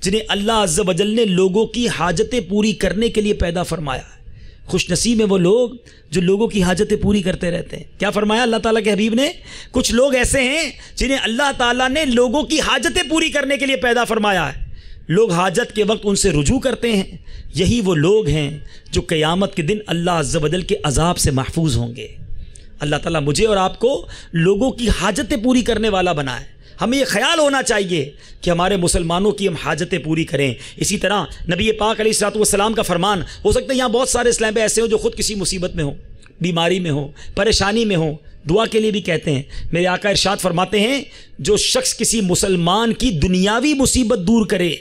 جنہیں اللہ عز و جل نے لوگوں کی حاجتیں پوری کرنے کے لیے پیدا فرمایا ہے. خوش نصیب ہیں وہ لوگ جو لوگوں کی حاجتیں پوری کرتے رہتے ہیں. کیا فرمایا اللہ تعالیٰ کے حبیب نے, کچھ لوگ ایسے ہیں جنہیں اللہ تعالیٰ نے لوگوں کی حاجتیں پوری کرنے کے لیے پیدا فرمایا ہے. لوگ حاجت کے وقت ان سے رجوع کرتے ہیں. یہی وہ لوگ ہیں جو قیامت کے دن اللہ عز و جل کے عذاب سے محفوظ ہوں گے. اللہ تعالیٰ مجھے اور آپ کو لوگوں کی حاجتیں پوری کرنے والا بنائے. ہمیں یہ خیال ہونا چاہیے کہ ہمارے مسلمانوں کی ہم حاجتیں پوری کریں. اسی طرح نبی پاک علیہ الصلوۃ والسلام کا فرمان, ہو سکتا ہے یہاں بہت سارے اسلام پہ ایسے ہوں جو خود کسی مصیبت میں ہوں, بیماری میں ہوں, پریشانی میں ہوں, دعا کے لیے بھی کہتے ہیں. میرے آقا ارشاد فرماتے ہیں, جو شخص کسی مسلمان کی دنیاوی مصیبت دور کرے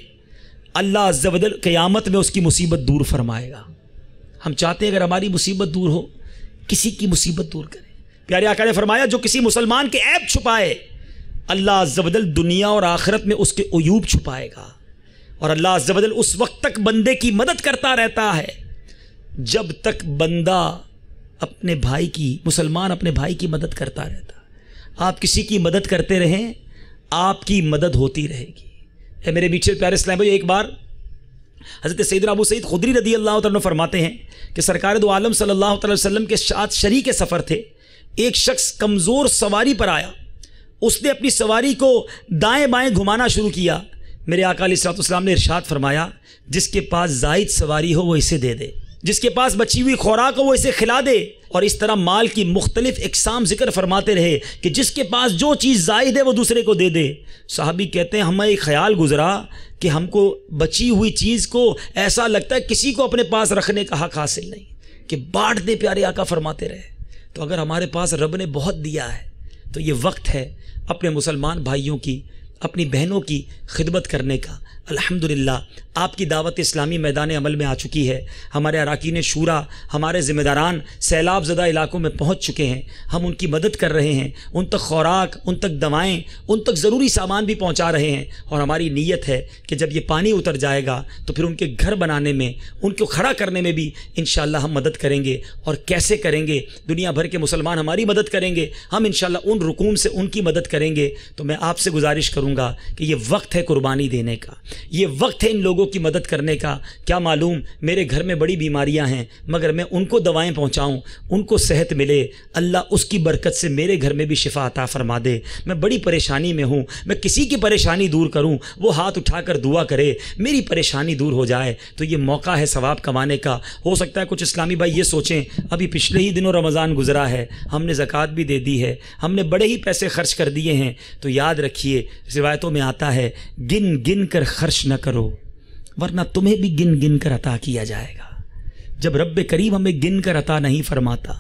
اللہ عز و جل قیامت میں اس کی مصیبت دور فرمائے گا. ہم چاہتے ہیں اگر ہماری مصیبت دور ہو, کسی کی مصیبت دور کرے. پیارے آقا نے فرمایا, جو کسی مسلمان کے عیب چھپائے اللہ عز و جل دنیا اور آخرت میں اس کے عیوب چھپائے گا. اور اللہ عز و جل اس وقت تک بندے کی مدد کرتا رہتا ہے جب تک بندہ اپنے بھائی کی, مسلمان اپنے بھائی کی مدد کرتا رہتا. آپ کسی کی مدد کرتے رہیں, آپ کی مدد ہوتی رہے گی. اے میرے میٹھے پیارے اسلام بھائی, ایک بار حضرت سیدنا ابو سعید خدری رضی اللہ تعالیٰ عنہ فرماتے ہیں کہ سرکار دو عالم صلی اللہ علیہ وسلم کے ساتھ شریک سفر تھے. ایک شخص کمزور سواری پر آیا, اس نے اپنی سواری کو دائیں بائیں گھمانا شروع کیا. میرے آقا علیہ الصلوۃ والسلام نے ارشاد فرمایا, جس کے پاس زائد سواری ہو وہ اسے دے دے. جس کے پاس بچی ہوئی خوراک ہو وہ اسے کھلا دے، اور اس طرح مال کی مختلف اقسام ذکر فرماتے رہے کہ جس کے پاس جو چیز زائد ہے وہ دوسرے کو دے دے۔ صحابی کہتے ہیں ہمیں ایک خیال گزرا کہ ہم کو بچی ہوئی چیز کو ایسا لگتا ہے کسی کو اپنے پاس رکھنے کا حق حاصل نہیں، کہ بانٹ دے، پیارے آقا فرماتے رہے۔ تو اگر ہمارے پاس رب نے بہت دیا ہے تو یہ وقت ہے اپنے مسلمان بھائیوں کی، اپنی بہنوں کی خدمت کرنے کا۔ الحمدللہ آپ کی دعوت اسلامی میدان عمل میں آ چکی ہے، ہمارے اراکین شورا، ہمارے ذمہ داران سیلاب زدہ علاقوں میں پہنچ چکے ہیں، ہم ان کی مدد کر رہے ہیں، ان تک خوراک، ان تک دوائیں، ان تک ضروری سامان بھی پہنچا رہے ہیں، اور ہماری نیت ہے کہ جب یہ پانی اتر جائے گا تو پھر ان کے گھر بنانے میں، ان کو کھڑا کرنے میں بھی انشاءاللہ ہم مدد کریں گے۔ اور کیسے کریں گے؟ دنیا بھر کے مسلمان ہماری مدد کریں گے، ہم انشاءاللہ ان رقوم سے ان کی مدد کریں گے۔ تو میں آپ سے گزارش کروں گا کہ یہ وقت ہے قربانی دینے کا، یہ وقت ہے ان لوگوں کی مدد کرنے کا۔ کیا معلوم میرے گھر میں بڑی بیماریاں ہیں، مگر میں ان کو دوائیں پہنچاؤں، ان کو صحت ملے، اللہ اس کی برکت سے میرے گھر میں بھی شفا عطا فرما دے۔ میں بڑی پریشانی میں ہوں، میں کسی کی پریشانی دور کروں، وہ ہاتھ اٹھا کر دعا کرے، میری پریشانی دور ہو جائے، تو یہ موقع ہے ثواب کمانے کا۔ ہو سکتا ہے کچھ اسلامی بھائی یہ سوچیں ابھی پچھلے ہی دنوں رمضان گزرا ہے، ہم نے زکوٰۃ بھی دے دی ہے، ہم نے بڑے ہی پیسے خرچ کر دیے ہیں، تو یاد رکھیے روایتوں میں آتا ہے گن گن کر خرچ نہ کرو ورنہ تمہیں بھی گن گن کر عطا کیا جائے گا۔ جب رب کریم ہمیں گن کر عطا نہیں فرماتا،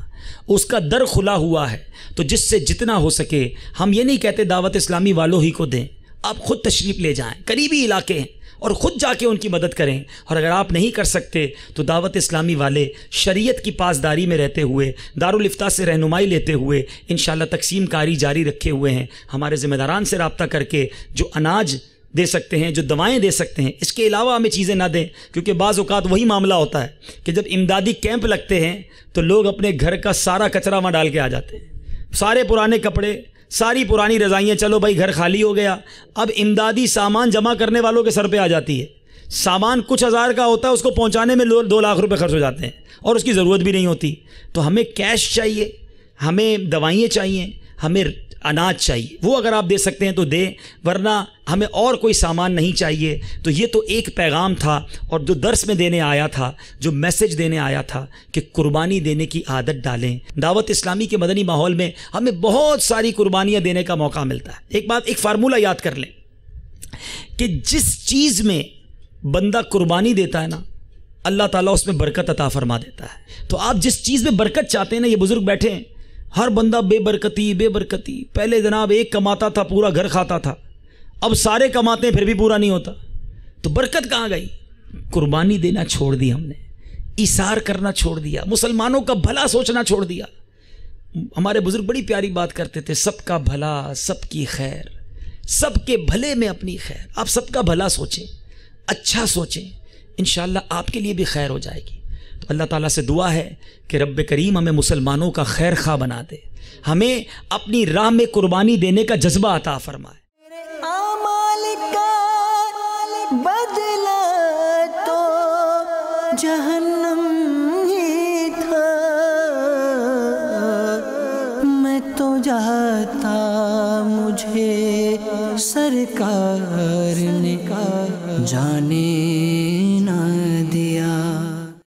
اس کا در کھلا ہوا ہے، تو جس سے جتنا ہو سکے، ہم یہ نہیں کہتے دعوت اسلامی والوں ہی کو دیں، آپ خود تشریف لے جائیں، قریبی علاقے ہیں اور خود جا کے ان کی مدد کریں۔ اور اگر آپ نہیں کر سکتے تو دعوت اسلامی والے شریعت کی پاسداری میں رہتے ہوئے، دارالافتاء سے رہنمائی لیتے ہوئے انشاءاللہ تقسیم کاری جاری رکھے ہوئے ہیں۔ ہمارے ذمہ داران سے رابطہ کر کے جو اناج دے سکتے ہیں، جو دوائیں دے سکتے ہیں، اس کے علاوہ ہمیں چیزیں نہ دیں، کیونکہ بعض اوقات وہی معاملہ ہوتا ہے کہ جب امدادی کیمپ لگتے ہیں تو لوگ اپنے گھر کا سارا کچرا وہاں ڈال کے آ جاتے ہیں، سارے پرانے کپڑے، ساری پرانی رضائیاں، چلو بھائی گھر خالی ہو گیا۔ اب امدادی سامان جمع کرنے والوں کے سر پہ آ جاتی ہے، سامان کچھ ہزار کا ہوتا ہے، اس کو پہنچانے میں 2 لاکھ روپے خرچ ہو جاتے ہیں اور اس کی ضرورت بھی نہیں ہوتی۔ تو ہمیں کیش چاہیے، ہمیں دوائیں چاہیے، ہمیں اناج چاہیے، وہ اگر آپ دے سکتے ہیں تو دیں، ورنہ ہمیں اور کوئی سامان نہیں چاہیے۔ تو یہ تو ایک پیغام تھا، اور جو درس میں دینے آیا تھا، جو میسج دینے آیا تھا کہ قربانی دینے کی عادت ڈالیں۔ دعوت اسلامی کے مدنی ماحول میں ہمیں بہت ساری قربانیاں دینے کا موقع ملتا ہے۔ ایک فارمولہ یاد کر لیں کہ جس چیز میں بندہ قربانی دیتا ہے نا، اللہ تعالیٰ اس میں برکت عطا فرما دیتا ہے۔ تو آپ جس چیز میں برکت چاہتے ہیں نا، یہ بزرگ بیٹھے ہیں، ہر بندہ بے برکتی، پہلے جناب ایک کماتا تھا پورا گھر کھاتا تھا، اب سارے کماتے ہیں پھر بھی پورا نہیں ہوتا، تو برکت کہاں گئی؟ قربانی دینا چھوڑ دی ہم نے، ایثار کرنا چھوڑ دیا، مسلمانوں کا بھلا سوچنا چھوڑ دیا۔ ہمارے بزرگ بڑی پیاری بات کرتے تھے، سب کا بھلا سب کی خیر، سب کے بھلے میں اپنی خیر۔ آپ سب کا بھلا سوچیں، اچھا سوچیں، انشاءاللہ آپ کے لیے بھی خیر ہو جائے گی۔ تو اللہ تعالیٰ سے دعا ہے کہ رب کریم ہمیں مسلمانوں کا خیر خواہ بنا دے، ہمیں اپنی راہ میں قربانی دینے کا جذبہ عطا فرمائے۔ اعمال کا بدلہ تو جہنم ہی تھا، میں تو جاتا مجھے سرکار نے کہا جانے